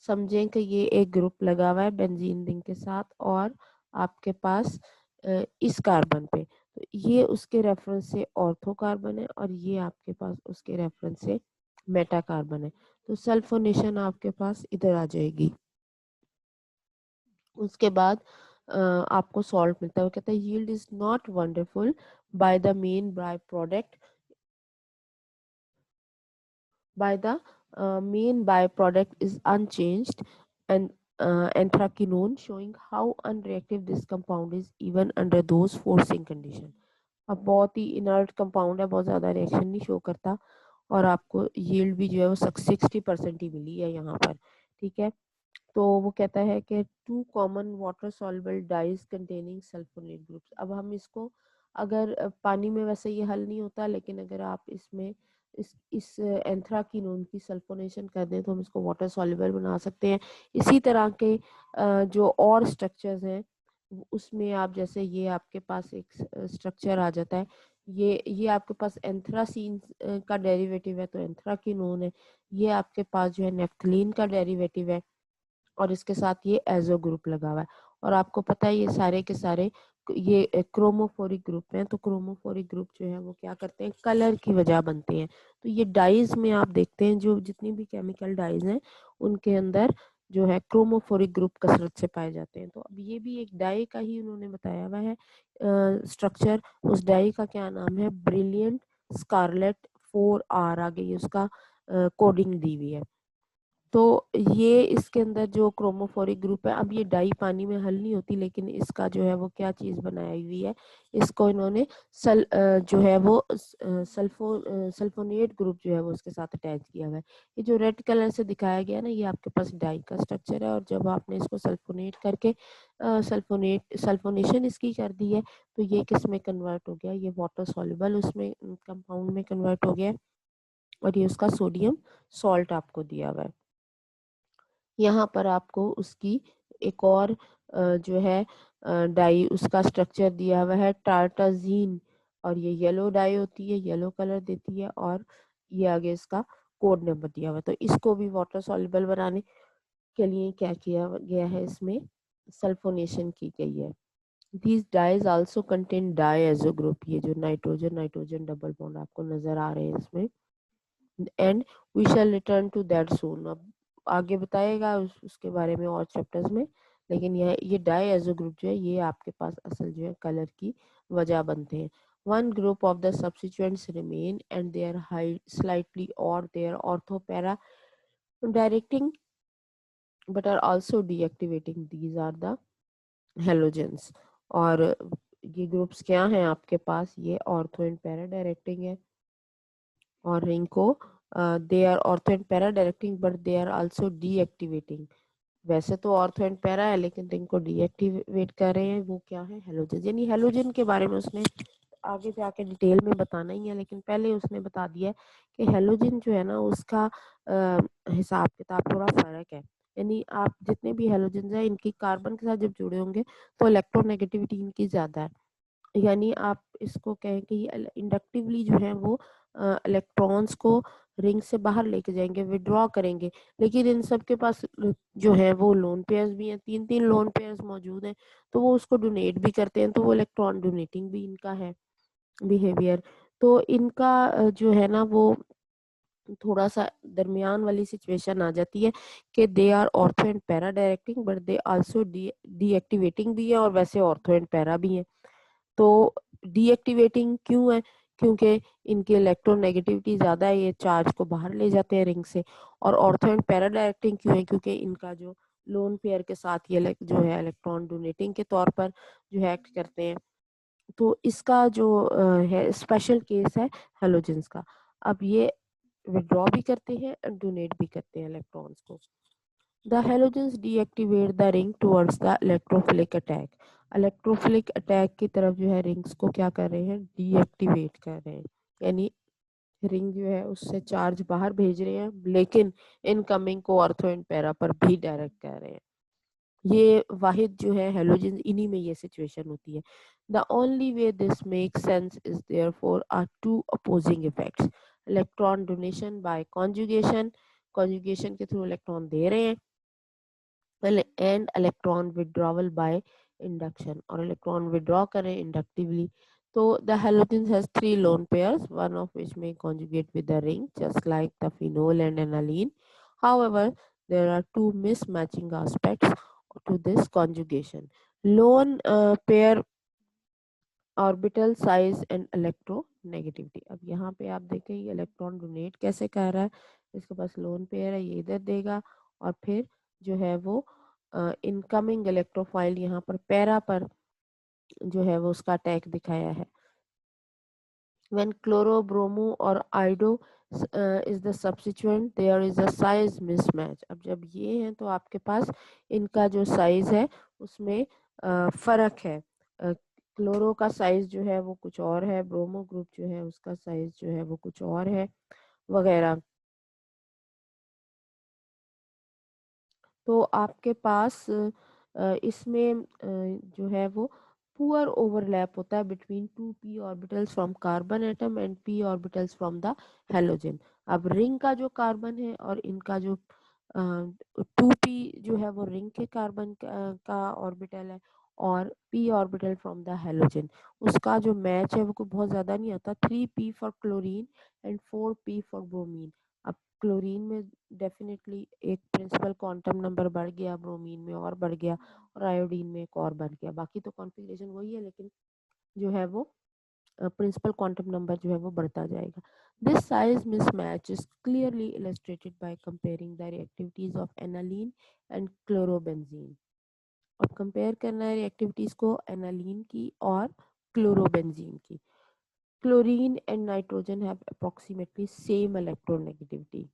समझें कि ये एक ग्रुप लगा हुआ है बेंजीन रिंग के साथ और आपके पास इस कार्बन पे, तो ये उसके रेफरेंस से ऑर्थो कार्बन है और ये आपके पास उसके रेफरेंस से मेटा कार्बन है। तो सल्फोनेशन आपके पास इधर आ जाएगी। उसके बाद आपको सॉल्ट मिलता है। वो कहता है yield is not wonderful by the main by product by the main byproduct is unchanged and anthraquinone, showing how unreactive this compound is even under those forcing condition। अब बहुत ही इनर्ट कंपाउंड है, बहुत ज़्यादा रिएक्शन नहीं show करता और आपको yield भी जो है वो 60% ही मिली है यहाँ पर। ठीक है, तो वो कहता है कि two common water soluble dyes containing sulphonate groups. अब हम इसको अगर पानी में वैसे ये हल नहीं होता, लेकिन अगर आप इसमें इस एंथ्राकिनोन की सल्फोनेशन कर दें तो हम इसको वाटर सॉल्युबल बना सकते हैं। इसी तरह के जो और स्ट्रक्चर्स हैं उसमें आप जैसे ये आपके पास एक स्ट्रक्चर आ जाता है, ये आपके पास एंथ्रासीन का डेरिवेटिव है तो एंथ्राकिनोन है। ये आपके पास जो है नेफ्थलीन का डेरिवेटिव है और इसके साथ ये एजो ग्रुप लगा हुआ है। और आपको पता है ये सारे के सारे ये क्रोमोफोरिक ग्रुप हैं, तो क्रोमोफोरिक ग्रुप जो है वो क्या करते हैं, कलर की वजह बनते हैं। तो ये डाइज में आप देखते हैं जो जितनी भी केमिकल डाइज हैं उनके अंदर जो है क्रोमोफोरिक ग्रुप कसरत से पाए जाते हैं। तो अब ये भी एक डाई का ही उन्होंने बताया हुआ है स्ट्रक्चर। उस डाई का क्या नाम है, ब्रिलियंट स्कारलेट 4R, आ गई उसका कोडिंग दी हुई है। तो ये इसके अंदर जो क्रोमोफोरिक ग्रुप है, अब ये डाई पानी में हल नहीं होती, लेकिन इसका जो है वो क्या चीज़ बनाई हुई है, इसको इन्होंने जो है वो सल्फोनेट ग्रुप जो है वो उसके साथ अटैच किया हुआ है। ये जो रेड कलर से दिखाया गया ना, ये आपके पास डाई का स्ट्रक्चर है, और जब आपने इसको सल्फोनेट करके सल्फोनेशन इसकी कर दी है, तो ये किस में कन्वर्ट हो गया, ये वाटर सॉल्युबल उसमें कंपाउंड में कन्वर्ट हो गया, और ये उसका सोडियम सॉल्ट आपको दिया हुआ है। यहाँ पर आपको उसकी एक और जो है डाई उसका स्ट्रक्चर दिया हुआ है टार्टाजीन, और ये येलो डाई होती है, येलो कलर देती है, और ये आगे इसका कोड नंबर दिया हुआ है। तो इसको भी वाटर सॉल्युबल बनाने के लिए क्या किया गया है, इसमें सल्फोनेशन की गई है। These dyes also contain diazo group, ये जो नाइट्रोजन नाइट्रोजन डबल बॉन्ड आपको नजर आ रहे हैं इसमें, and we shall return to that soon. अब आगे बताएगा उसके बारे में और चैप्टर्स में, लेकिन ये डायज़ो ग्रुप जो है ये आपके पास असल जो है कलर की वजह बनते हैं। One group of the substituents remain and they are high slightly और they are ortho para directing but are also deactivating, these are the halogens. और ये ग्रुप्स क्या हैं आपके पास, ये ऑर्थो एंड पैरा डायरेक्टिंग है, और रिंग को they are ortho and para directing but they are also deactivating. वैसे तो ऑर्थो एंड पैरा है, लेकिन रिंग को डीएक्टिवेट कर रहे हैं, वो क्या है, हेलोजन। यानी हेलोजन के बारे में उसने आगे जाके डिटेल में बताना ही है, लेकिन पहले उसने बता दिया है कि हेलोजन जो है ना उसका हिसाब किताब थोड़ा फर्क है। यानी आप जितने भी हेलोजन है, इनकी कार्बन के साथ जब जुड़े होंगे तो इलेक्ट्रोनेगेटिविटी इनकी ज्यादा है। यानी आप इसको कहें कि इंडक्टिवली जो है वो इलेक्ट्रॉन्स को रिंग से बाहर लेके जाएंगे, विड्रॉ करेंगे, लेकिन इन सब के पास जो है वो लोन पेयर्स भी हैं, तीन तीन लोन पेयर्स मौजूद हैं, तो वो उसको डोनेट भी करते हैं, तो वो इलेक्ट्रॉन डोनेटिंग भी इनका है बिहेवियर। तो इनका जो है ना वो थोड़ा सा दरमियान वाली सिचुएशन आ जाती है कि they are ortho and para directing but they also deactivating भी है, और वैसे ऑर्थो एंड पैरा भी है। तो डीएक्टिवेटिंग क्यों है, क्योंकि इनकी इलेक्ट्रोनेगेटिविटी ज्यादा है, ये चार्ज को बाहर ले जाते हैं रिंग से। और ऑर्थो एंड पैरा डायरेक्टिंग क्यों है, क्योंकि इनका जो लोन पेयर के साथ ये जो है इलेक्ट्रॉन डोनेटिंग के तौर पर जो है एक्ट करते हैं। तो इसका जो है स्पेशल केस है हेलोजेंस का। अब ये विड्रॉ भी करते हैं और डोनेट भी करते हैं इलेक्ट्रॉन्स को। The halogens deactivate the ring towards the electrophilic attack. Electrophilic attack की तरफ जो है रिंग्स को क्या कर रहे हैं, डीएक्टिवेट कर रहे हैं। यानी रिंग जो है उससे चार्ज बाहर भेज रहे हैं, लेकिन इनकमिंग को ऑर्थो एंड पैरा पर भी डायरेक्ट कर रहे हैं। ये वाहिद जो है हेलोजन, इन्हीं में ये सिचुएशन होती है। The only way this make sense is therefore are two opposing effects, electron donation by conjugation, conjugation के थ्रू इलेक्ट्रॉन दे रहे हैं, and electron withdrawal by induction, और इलेक्ट्रॉन विड्रॉ करें इंडक्टिवली। तो the halogens has three lone pairs, one of which may conjugate with the ring just like the phenol and aniline. However, there are two mismatching aspects to this conjugation: lone pair orbital size and electronegativity. अब यहाँ पे आप देखें ये electron donate कैसे कर रहा है, इसके पास लोन पेयर है, ये इधर देगा, और फिर जो है वो इनकमिंग इलेक्ट्रोफाइल यहाँ पर पैरा पर जो है वो उसका अटैक दिखाया है। when chloro bromo or ido is the substituent, there is a size mismatch। अब जब ये हैं तो आपके पास इनका जो साइज है उसमें फर्क है। क्लोरो का साइज जो है वो कुछ और है, ब्रोमो ग्रुप जो है उसका साइज जो है वो कुछ और है, वगैरह। तो आपके पास इसमें जो है वो पुअर ओवरलैप होता है between two P orbitals from carbon atom and P orbitals from the halogen. अब रिंग का जो कार्बन है और इनका जो टू पी जो है वो रिंग के कार्बन का ऑर्बिटल है, और P orbital from the halogen, उसका जो मैच है वो कोई बहुत ज़्यादा नहीं आता, 3p for chlorine and 4p for bromine. अब क्लोरीन में डेफिनेटली एक प्रिंसिपल क्वांटम नंबर बढ़ गया, ब्रोमीन में और बढ़ गया, और आयोडीन में एक और बढ़ गया। बाकी तो कॉन्फ़िगरेशन वही है, लेकिन जो है वो प्रिंसिपल क्वांटम नंबर जो है वो बढ़ता जाएगा. This size mismatch is clearly illustrated by comparing the reactivities of aniline and chlorobenzene. अब कंपेयर करना है रिएक्टिविटीज को एनालीन की और क्लोरोबेंजीन की. Chlorine and nitrogen have approximately same electronegativity.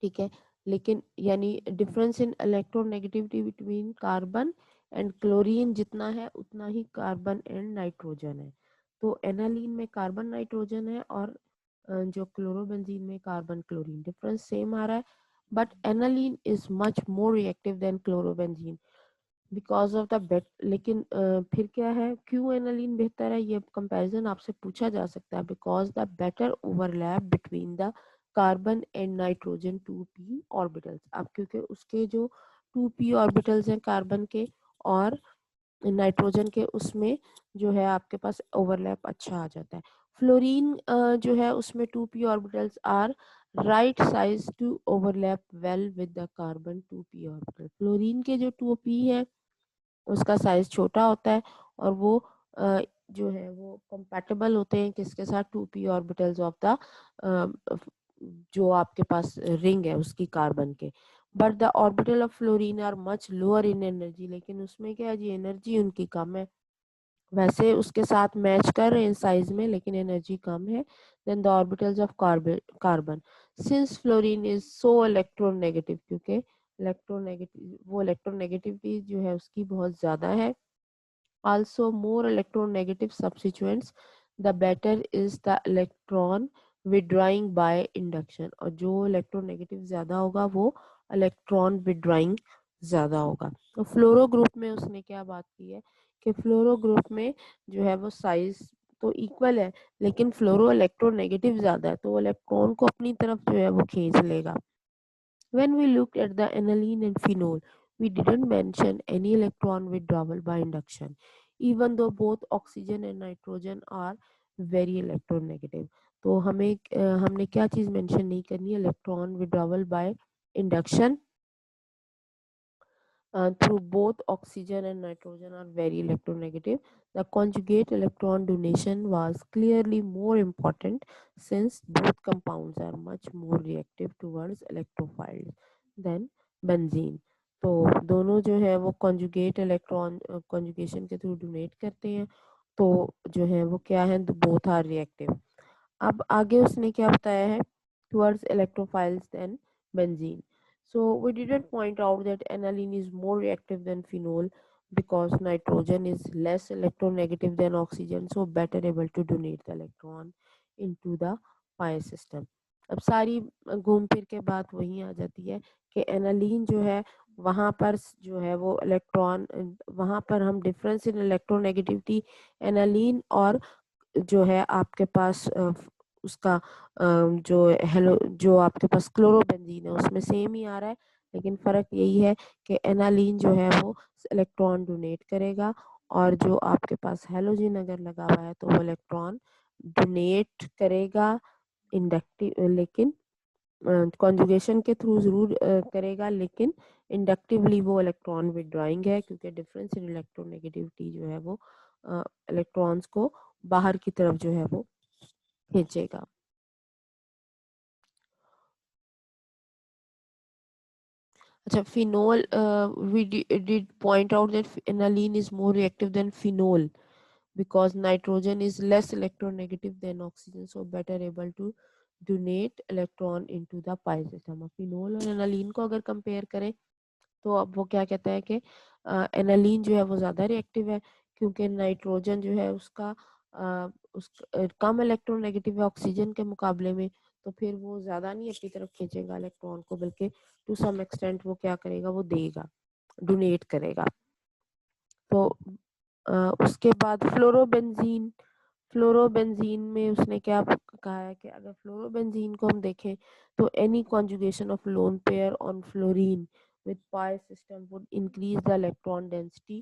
ठीक है, लेकिन यानी difference in electronegativity between carbon and chlorine जितना है उतना ही कार्बन एंड नाइट्रोजन है. तो एनालीन में कार्बन नाइट्रोजन है और जो क्लोरोबेंजीन में कार्बन क्लोरीन. डिफरेंस सेम आ रहा है but aniline is much more reactive than chlorobenzene because of the bet. लेकिन फिर क्या है, क्यों एनालीन बेहतर है, ये कंपैरिजन आपसे पूछा जा सकता है. Because the better overlap between the carbon and nitrogen 2p orbitals. अब क्योंकि उसके जो 2p ऑर्बिटल्स हैं कार्बन के और नाइट्रोजन के, उसमें जो है आपके पास ओवरलैप अच्छा आ जाता है. फ्लोरीन जो है उसमें 2p orbitals are right size to overlap well with the carbon 2p orbital. Fluorine के जो 2p है उसका साइज छोटा होता है और वो जो है वो कंपैटिबल होते हैं किसके साथ, 2p ऑर्बिटल्स ऑफ द जो आपके पास रिंग है उसकी कार्बन के. But the orbital of fluorine are much lower in energy. लेकिन उसमें क्या है जी, एनर्जी उनकी कम है. वैसे उसके साथ मैच कर रहे हैं साइज में लेकिन एनर्जी कम है than the orbitals of carbon. Since fluorine is so electronegative, क्योंकि इलेक्ट्रोनेगेटिव वो इलेक्ट्रोनेगेटिविटी जो है उसकी बहुत ज़्यादा है. Also more electronegative substituents, the better is the electron withdrawing by induction. और जो इलेक्ट्रोनेगेटिव ज़्यादा होगा वो इलेक्ट्रॉन विड्रॉइंग ज़्यादा होगा. तो फ्लोरो ग्रुप में उसने क्या बात की है कि फ्लोरो ग्रुप में जो है वो साइज तो इक्वल है लेकिन फ्लोरो इलेक्ट्रोनेगेटिव ज़्यादा है तो वो इलेक्ट्रॉन को अपनी तरफ जो है वो खींच लेगा. When we looked at the aniline and phenol, we didn't mention any electron withdrawal by induction, even though both oxygen and nitrogen are very electronegative. तो हमने क्या चीज़ मेंशन नहीं करनी है, electron withdrawal by induction through both oxygen and nitrogen are very electronegative. The conjugate electron donation was clearly more important since both compounds are much more reactive towards electrophiles than benzene. तो दोनों जो है वो conjugate electron conjugation के through donate करते हैं तो जो है वो क्या है, बोथ आर रिएक्टिव. अब आगे उसने क्या बताया है, towards electrophiles than benzene. So we didn't point out that aniline is more reactive than phenol because nitrogen is less electronegative than oxygen, so better able to donate the electron into the pi system. अब सारी घूम फिर के बात वही आ जाती है कि एनालीन जो है वहाँ पर जो है वो इलेक्ट्रॉन, वहाँ पर हम डिफरेंस इन इलेक्ट्रोनेगेटिविटी एनालीन और जो है आपके पास उसका जो हेलो जो आपके पास क्लोरोबेंजीन है उसमें सेम ही आ रहा है. लेकिन फ़र्क यही है कि एनालीन जो है वो इलेक्ट्रॉन डोनेट करेगा और जो आपके पास हेलोजन अगर लगा हुआ है तो वो इलेक्ट्रॉन डोनेट करेगा इंडक्टिव, लेकिन कॉन्जुगेशन के थ्रू ज़रूर करेगा लेकिन इंडक्टिवली वो इलेक्ट्रॉन विड्रॉइंग है क्योंकि डिफरेंस इन इलेक्ट्रोनेगेटिविटी जो है वो इलेक्ट्रॉन्स को बाहर की तरफ जो है वो खींचेगा. अच्छा, phenol, we did point out that aniline is more reactive than phenol because nitrogen is less electronegative than oxygen, so better able to donate electron into the pi system. अब phenol और aniline को अगर compare करें तो अब वो क्या कहता है कि एनालीन जो है वो ज़्यादा रिएक्टिव है क्योंकि नाइट्रोजन जो है उसका कम इलेक्ट्रोनेगेटिव है ऑक्सीजन के मुकाबले में. तो फिर वो ज़्यादा नहीं अपनी तरफ खींचेगा इलेक्ट्रॉन को बल्कि टू सम एक्सटेंट वो क्या करेगा, वो देगा, डोनेट करेगा. तो उसके बाद फ्लोरोबेंजीन. फ्लोरोबेंजीन में उसने क्या कहा है कि अगर फ्लोरोबेंजीन को हम देखें तो any conjugation of lone pair on fluorine with pi system would increase the electron density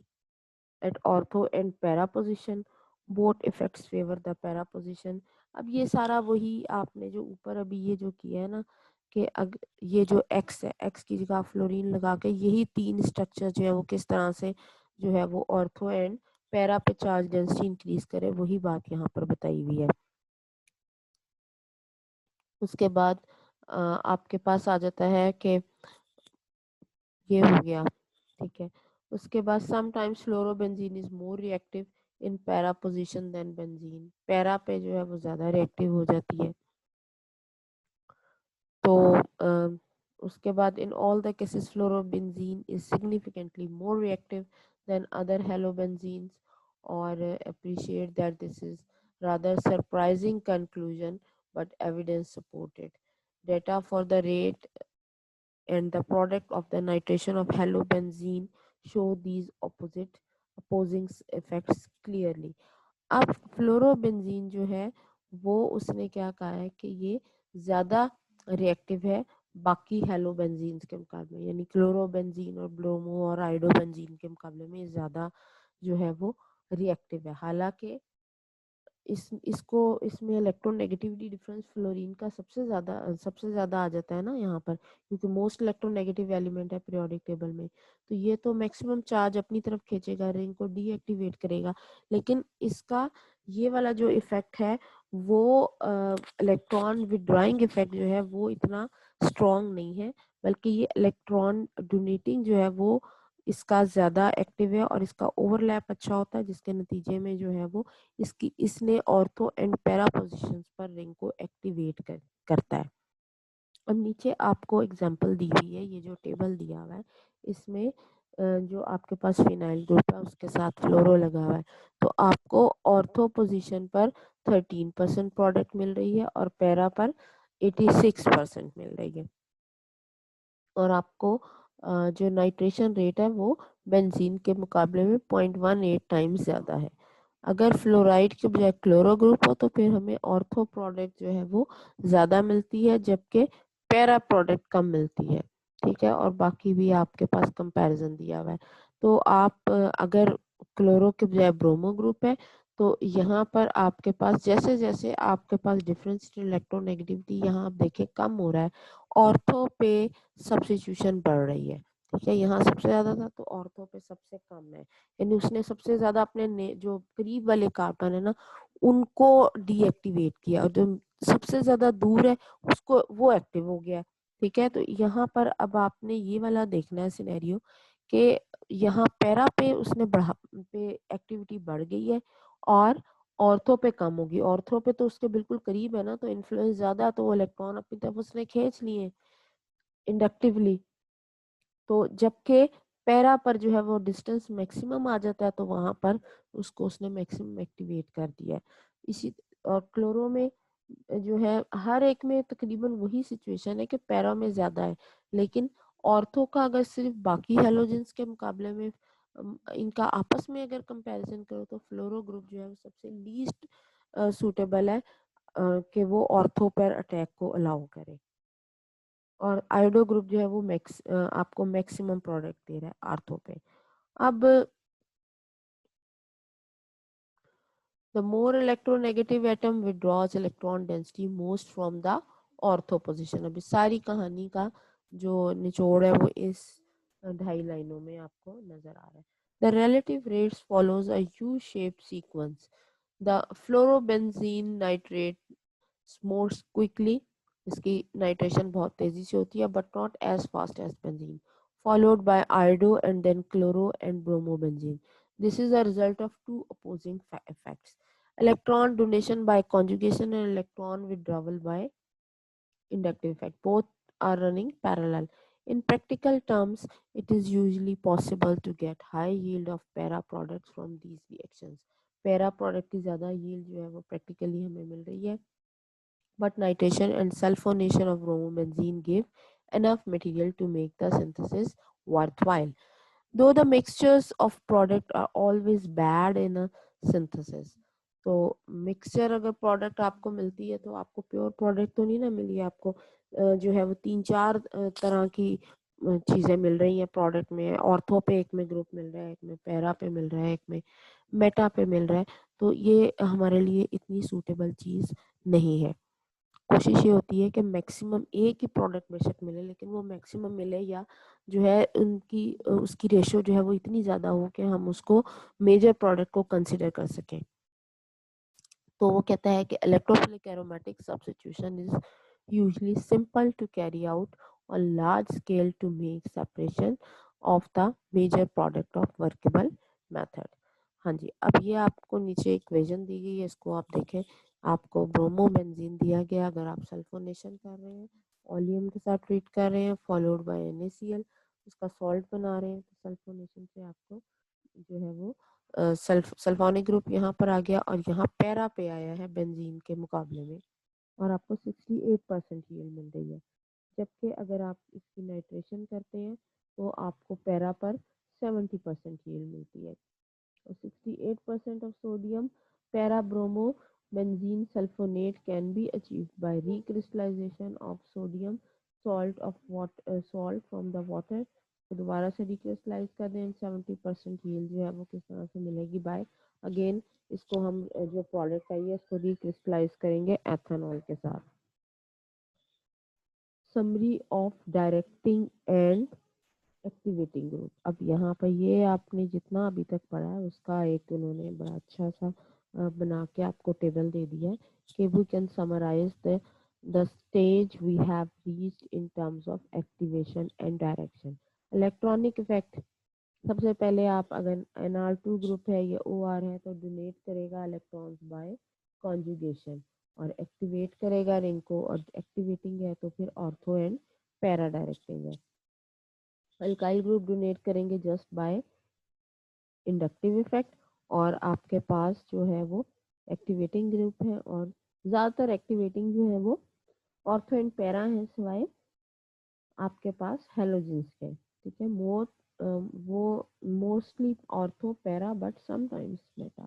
at ortho and para position. Both effects favor the para position. अब ये सारा वही आपने जो ऊपर अभी ये जो किया है ना कि ये जो x है, x की जगह फ्लोरीन लगा के यही तीन स्ट्रक्चर जो है वो किस तरह से जो है वो ऑर्थो एंड पैरा पे चार्ज डेंसिटी इंक्रीज करे, वही बात यहाँ पर बताई हुई है। उसके बाद आपके पास आ जाता है कि ये हो गया, ठीक है। उसके बाद sometimes fluorobenzene is more reactive in para position than benzene, para पे जो है वो ज़्यादा रिएक्टिव हो जाती है। तो उसके बाद in all the cases fluorobenzene is significantly more reactive than other halobenzenes, और appreciate that this is rather surprising conclusion but evidence supported. Data for the rate and the product of the nitration of halobenzene show these opposing effects clearly. अब fluorobenzene जो है वो उसने क्या कहा है कि ये ज़्यादा रिएक्टिव है बाकी हेलोबेंजीन के मुकाबले, यानी क्लोरोबेंजीन और ब्रोमो और आइडोबेंजीन के मुकाबले में ज़्यादा जो है वो रिएक्टिव है। हालांकि इसमें इलेक्ट्रोनेगेटिविटी डिफरेंस फ्लोरीन का सबसे ज़्यादा आ जाता है ना यहाँ पर, क्योंकि मोस्ट इलेक्ट्रोनेगेटिव एलिमेंट है पीरियोडिक टेबल में। तो ये तो मैक्सिमम चार्ज अपनी तरफ खींचेगा, रिंग को डीएक्टिवेट करेगा, लेकिन इसका ये वाला जो इफेक्ट है वो इलेक्ट्रॉन विड्रॉइंग इफेक्ट जो है वो इतना स्ट्रॉन्ग नहीं है, बल्कि ये इलेक्ट्रॉन डोनेटिंग जो है वो इसका ज़्यादा एक्टिव है और इसका ओवरलैप अच्छा होता है, जिसके नतीजे में जो है वो इसने ऑर्थो एंड पैरा पोजीशंस पर रिंग को एक्टिवेट करता है। अब नीचे आपको एग्जांपल दी हुई है, ये जो टेबल दिया हुआ है इसमें जो आपके पास फिनाइल ग्रुप है उसके साथ फ्लोरो लगा हुआ है, तो आपको ऑर्थो पोजीशन पर 13% प्रोडक्ट मिल रही है और पैरा पर 86% मिल रही है, और आपको जो नाइट्रेशन रेट है वो बेंजीन के मुकाबले में 0.18 टाइम्स ज़्यादा है। अगर फ्लोराइड के बजाय क्लोरो ग्रुप हो तो फिर हमें ऑर्थो प्रोडक्ट जो है वो ज़्यादा मिलती है, जबकि पैरा प्रोडक्ट कम मिलती है, ठीक है। और बाकी भी आपके पास कंपैरिजन दिया हुआ है। तो आप अगर क्लोरो के बजाय ब्रोमो ग्रुप है तो यहाँ पर आपके पास जैसे जैसे आपके पास डिफरेंस इलेक्ट्रोनेगेटिविटी यहाँ आप देखें कम हो रहा है, ऑर्थो पे सब्स्टिट्यूशन बढ़ रही है, ठीक है। यहाँ सबसे ज़्यादा था तो ऑर्थो पे सबसे कम है, यानी उसने सबसे ज़्यादा अपने जो करीब वाले कार्बन है ना उनको डीएक्टिवेट किया, और जो सबसे ज़्यादा दूर है उसको वो एक्टिव हो गया, ठीक है। तो यहाँ पर अब आपने ये वाला देखना है सिनेरियो कि यहाँ पैरा पे उसने बढ़ा पे एक्टिविटी बढ़ गई है और ऑर्थो पे कम होगी। ऑर्थो पे तो उसके बिल्कुल करीब है ना, तो इन्फ्लुएंस ज़्यादा, तो वो इलेक्ट्रॉन अपनी तरफ उसने खींच लिए इंडक्टिवली। तो जबकि पैरा पर जो है वो डिस्टेंस मैक्सिमम आ जाता है, तो वहां पर उसको उसने मैक्सिमम एक्टिवेट कर दिया है। इसी और क्लोरो में जो है हर एक में तकरीबन वही सिचुएशन है कि पैरा में ज्यादा है, लेकिन ऑर्थो का अगर सिर्फ बाकी हेलोजेंस के मुकाबले में इनका आपस में अगर कंपैरिजन करो तो फ्लोरो ग्रुप जो है वो सबसे लीस्ट सूटेबल है कि वो ऑर्थो पर अटैक को अलाउ करे, और आयोडो ग्रुप जो है वो आपको मैक्सिमम प्रोडक्ट दे रहा है आर्थो पे। अब the more electronegative atom withdraws electron density most from the ortho position. अभी सारी कहानी का जो निचोड़ है वो इस 2.5 लाइनों में आपको नजर आ रहा है। The relative rates follows a U shape sequence. The fluorobenzene nitrate more quickly, इसकी नाइट्रेशन बहुत तेजी से होती है, but not as fast as benzene, followed by iodo and then chloro and bromobenzene. This is a result of two opposing effects: electron donation by conjugation and electron withdrawal by inductive effect. Both are running parallel. In practical terms, it is usually possible to get high yield of para products from these reactions. Para product की ज़्यादा yield जो है वो practically हमें मिल रही है, but nitration and sulfonation of bromobenzene give enough material to make the synthesis worthwhile. Though the mixtures of product are always bad in a synthesis. तो mixture अगर प्रोडक्ट आपको मिलती है तो आपको प्योर प्रोडक्ट तो नहीं ना मिली, आपको जो है वो 3-4 तरह की चीज़ें मिल रही हैं प्रोडक्ट में। ऑर्थो पे एक में ग्रुप मिल रहा है, एक में पैरा पे मिल रहा है, एक में मेटा पे मिल रहा है, तो ये हमारे लिए इतनी सूटेबल चीज़ नहीं है। कोशिश ये होती है कि मैक्सिमम एक ही प्रोडक्ट बेशक मिले, लेकिन वो मैक्सिमम मिले या जो है उनकी उसकी रेशियो जो है वो इतनी ज़्यादा हो कि हम उसको मेजर प्रोडक्ट को कंसिडर कर सकें। तो वो कहता है कि electrophilic aromatic substitution is usually simple to carry out on large scale to make separation of the major product of workable method. हाँ जी, अब ये आपको नीचे इक्वेशन दी गई है, इसको आप देखें। आपको ब्रोमोबेंजीन दिया गया, अगर आप सल्फोनेशन कर रहे हैं, ओलियम के साथ ट्रीट कर रहे हैं, फॉलोड बाय NaCl, उसका सॉल्ट बना रहे हैं, तो सल्फोनेशन से आपको जो है वो सल्फोनिक ग्रुप यहाँ पर आ गया और यहाँ पैरा पे आया है बेंजीन के मुकाबले में, और आपको 68% यील्ड मिल रही है। जबकि अगर आप इसकी नाइट्रेशन करते हैं तो आपको पैरा पर 70% यील्ड मिलती है। और 68% of sodium para-bromo benzene sulfonate can be achieved by recrystallization of sodium salt from the water। तो दोबारा से रिक्रिस्टलाइज कर दें, 70% यील्ड जो है वो किस तरह से मिलेगी, बाय अगेन इसको हम जो प्रोडक्ट है इसको रिक्रिस्टलाइज करेंगे एथेनॉल के साथ। Summary of directing and activating group. अब यहाँ पर ये आपने जितना अभी तक पढ़ा है उसका एक उन्होंने बड़ा अच्छा सा बना के आपको टेबल दे दिया है कि we can summarise the stage we have reached in terms of activation and direction. Electronic effect, सबसे पहले आप अगर NR2 ग्रुप है या OR है तो डोनेट करेगा इलेक्ट्रॉन्स बाय कॉन्जुगेशन और एक्टिवेट करेगा रिंग को, और एक्टिवेटिंग है तो फिर ऑर्थो एंड पैरा डायरेक्टिंग है। अल्काइल ग्रुप डोनेट करेंगे जस्ट बाय इंडक्टिव इफेक्ट, और आपके पास जो है वो एक्टिवेटिंग ग्रुप है, और ज़्यादातर एक्टिवेटिंग जो है वो ऑर्थो एंड पैरा है, सिवाय आपके पास हेलोजेंस के। ठीक है, वो mostly ortho para but sometimes Meta.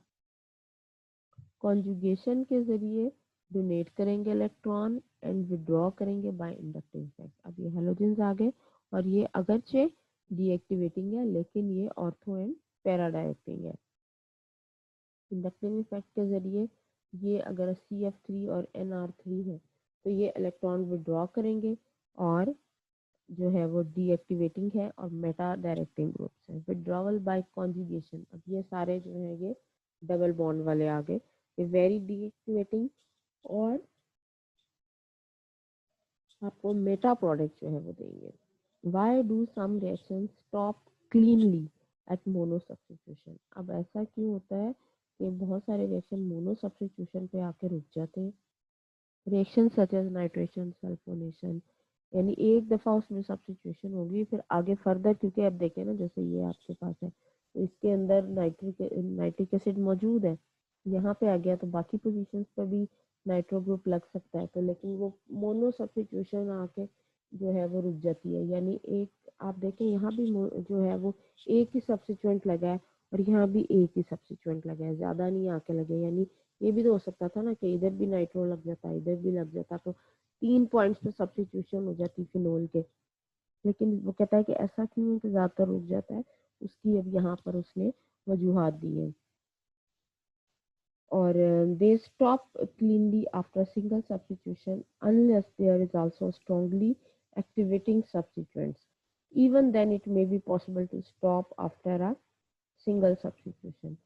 Conjugation के जरिए डोनेट करेंगे इलेक्ट्रॉन एंड विड्रॉ करेंगे बाय इंडक्टिव इफेक्ट। अब ये हेलोजेंस आ गए और ये अगरचे डीएक्टिवेटिंग है लेकिन ये ऑर्थो एंड पैरा डायरेक्टिंग है। इंडक्टिव इफेक्ट के जरिए ये अगर CF3 और NR3 है तो ये इलेक्ट्रॉन विड्रॉ करेंगे, और जो है वो डीएक्टिवेटिंग है, और मेटा डायरेक्टिंग ग्रुप्स है। विड्रॉवल बाय कॉन्जुगेशन, अब ये सारे जो है ये डबल बॉन्ड वाले आ गए, ये वेरी डीएक्टिवेटिंग, और आपको मेटा प्रोडक्ट जो है वो देंगे। Why do some reaction stop cleanly at mono substitution. अब ऐसा क्यों होता है कि बहुत सारे रिएक्शन मोनो सब्स्टिट्यूशन पे आके रुक जाते हैं। Reaction such as nitration sulphonation, यानी एक दफ़ा उसमें सब्स्टिट्यूशन होगी फिर आगे फर्दर, क्योंकि अब देखें ना जैसे ये आपके पास है तो इसके अंदर नाइट्रिक एसिड मौजूद है, यहाँ पे आ गया तो बाकी पोजीशंस पर भी नाइट्रो ग्रुप लग सकता है, तो लेकिन वो मोनो सब्स्टिट्यूशन आके जो है वो रुक जाती है। यानी एक आप देखें यहाँ भी जो है वो एक ही सब्स्टिट्यूएंट लगा है और यहाँ भी एक ही सब्स्टिट्यूएंट लगा है, ज़्यादा नहीं आके लगे। यानी ये भी तो हो सकता था ना कि इधर भी नाइट्रो लग जाता, इधर भी लग जाता, तो 3 पॉइंट्स पे सब्स्टिट्यूशन हो जाती फिनोल के। लेकिन वो कहता है कि ऐसा क्यों है कि ज़्यादातर रुक जाता है, उसकी अब यहाँ पर उसने वजूहात दी है। और they stop cleanly after single substitution unless there is also strongly activating substituents. Even then it may be possible to stop after a single substitution.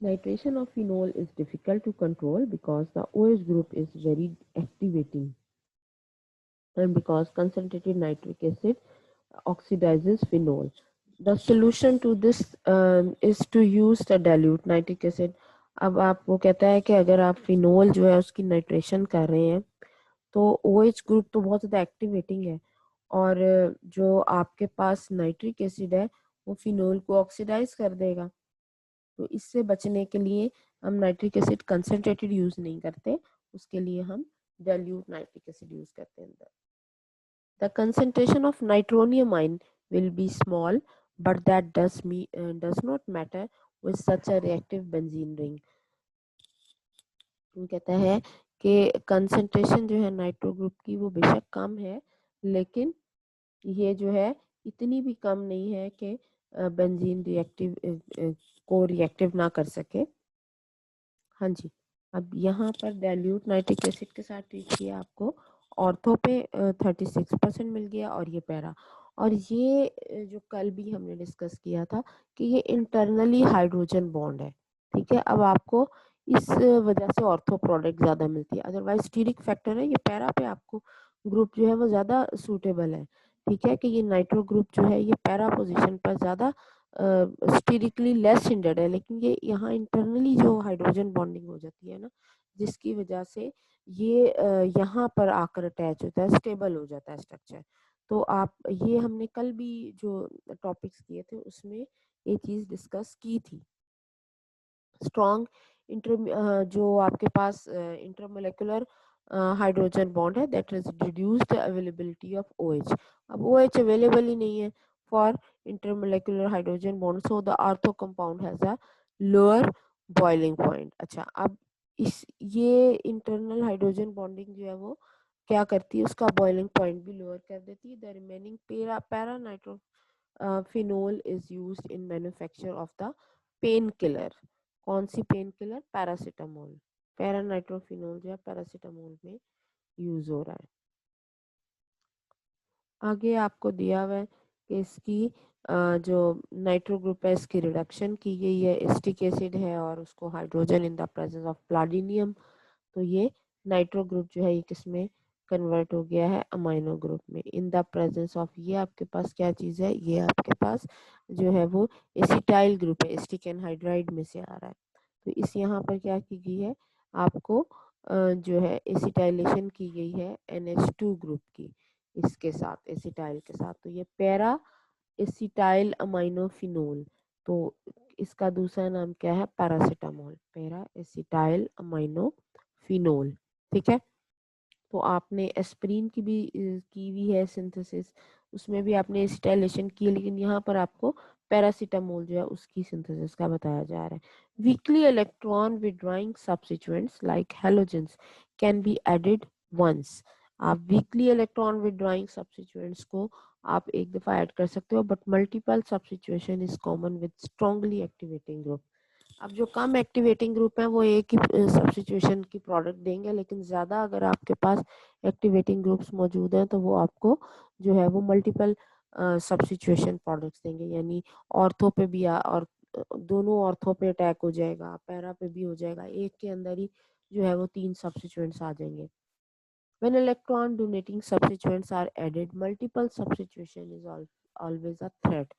Nitration of phenol is difficult to control because the OH group is very activating, and because concentrated nitric acid oxidizes phenol. The solution to this is to use the dilute nitric acid. अब आप वो कहता है कि अगर आप phenol जो है उसकी नाइट्रेशन कर रहे हैं तो OH ग्रुप तो बहुत ज़्यादा एक्टिवेटिंग है, और जो आपके पास नाइट्रिक एसिड है वो फिनोल को ऑक्सीडाइज कर देगा। तो इससे बचने के लिए हम नाइट्रिक एसिड कंसनट्रेटेड यूज़ नहीं करते, उसके लिए हम डाइल्यूट नाइट्रिक एसिड यूज़ करते हैं। The concentration of nitronium will be small, but that does not matter with such a reactive benzene ring. कहता है कि कंसंट्रेशन जो है नाइट्रो ग्रुप की वो बेशक कम है, लेकिन ये जो है इतनी भी कम नहीं है कि बेंजीन रिएक्टिव को रिएक्टिव ना कर सके। हाँ जी, अब यहाँ पर डाइल्यूट नाइट्रिक एसिड के साथ ट्रीट किया आपको, ऑर्थो पे 36% मिल गया और ये पैरा। और ये जो कल भी हमने डिस्कस किया था कि ये इंटरनली हाइड्रोजन बॉन्ड है, ठीक है। अब आपको इस वजह से ऑर्थो प्रोडक्ट ज़्यादा मिलती है, अदरवाइज स्टीरिक फैक्टर है, ये पैरा पे आपको ग्रुप जो है वो ज़्यादा सूटेबल है, ठीक है, कि ये नाइट्रो ग्रुप जो है ये पैरा पोजिशन पर ज़्यादा स्टेरिकली लेस हिंडर्ड है, लेकिन ये यहाँ इंटरनली जो हाइड्रोजन बॉन्डिंग हो जाती है ना, जिसकी वजह से ये यहाँ पर आकर अटैच होता है, स्टेबल हो जाता है स्ट्रक्चर। तो आप ये हमने कल भी जो टॉपिक्स किए थे उसमें ये चीज़ डिस्कस की थी। स्ट्रॉन्ग जो आपके पास इंटरमोलेकुलर हाइड्रोजन बॉन्ड है that is reduce the availability of OH। अब OH अवेलेबल ही नहीं है for intermolecular hydrogen bond, so the ortho compound has a lower boiling point. अच्छा, अब इस ये इंटरनल हाइड्रोजन बॉन्डिंग जो है वो क्या करती है, उसका बॉइलिंग पॉइंट भी लोअर कर देती है। The remaining para nitro phenol is used in manufacture of the pain killer. कौन सी पेन किलर? पैरासीटामोल। पैरानाइट्रोफिनोल जो है पैरासीटामोल में यूज हो रहा है। आगे आपको दिया हुआ है कि इसकी जो नाइट्रो ग्रुप है इसकी रिडक्शन की गई है, एस्टिक एसिड है और उसको hydrogen in the presence of platinum, तो ये नाइट्रो ग्रुप जो है ये किसमें कन्वर्ट हो गया है? अमाइनो ग्रुप में, इन द प्रेजेंस ऑफ, ये आपके पास क्या चीज़ है, ये आपके पास जो है वो एसिटाइल ग्रुप है, एस्टिक एनहाइड्राइड में से आ रहा है। तो इस यहाँ पर क्या की गई है, आपको जो है एसिटाइलेशन की गई है NH2 ग्रुप की इसके साथ, एसिटाइल के साथ, तो ये पैरा एसिटाइल अमाइनोफिनोल, तो इसका दूसरा नाम क्या है? पैरासीटामोल, पैरा एसिटाइल अमाइनोफिनोल, ठीक है। तो आपने एस्प्रिन की भी की हुई है सिंथेसिस, उसमें भी आपने एसिटाइलेशन की है, लेकिन यहाँ पर आपको पैरासीटामोल जो है उसकी सिंथेसिस का बताया जा रहा है। Weakly electron withdrawing substituents like halogens can be added once. आप वीकली इलेक्ट्रॉन विड्रॉइंग सब्स्टिट्यूएंट्स को आप एक दफा ऐड कर सकते हो, but multiple substitution is common with strongly activating group. अब जो कम एक्टिवेटिंग ग्रुप है वो एक ही सब्स्टिट्यूशन की प्रोडक्ट देंगे, लेकिन ज़्यादा अगर आपके पास एक्टिवेटिंग ग्रुप्स मौजूद हैं तो वो आपको जो है वो मल्टीपल सब्स्टिट्यूशन प्रोडक्ट्स देंगे, यानी ऑर्थो पे भी और दोनों ऑर्थो पे अटैक हो जाएगा, पैरा पे भी हो जाएगा, एक के अंदर ही जो है वो 3 सब्स्टिट्यूएंट्स आ जाएंगे। When electron donating substituents are added, multiple substitution is always a threat.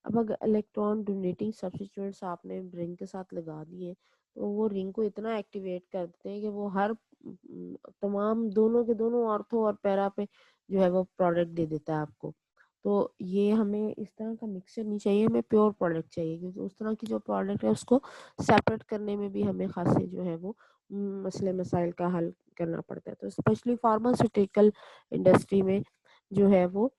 अब अगर इलेक्ट्रॉन डोनेटिंग सब्स्टिट्यूएंट्स आपने रिंग के साथ लगा दिए तो वो रिंग को इतना एक्टिवेट कर देते हैं कि वो हर तमाम दोनों के दोनों ऑर्थो और पैरा पे जो है वो प्रोडक्ट दे देता है आपको। तो ये हमें इस तरह का मिक्सचर नहीं चाहिए, हमें प्योर प्रोडक्ट चाहिए, क्योंकि उस तरह की जो प्रोडक्ट है उसको सेपरेट करने में भी हमें खासे जो है वो मसले मसाइल का हल करना पड़ता है। तो स्पेशली फार्मास्यूटिकल इंडस्ट्री में जो है वो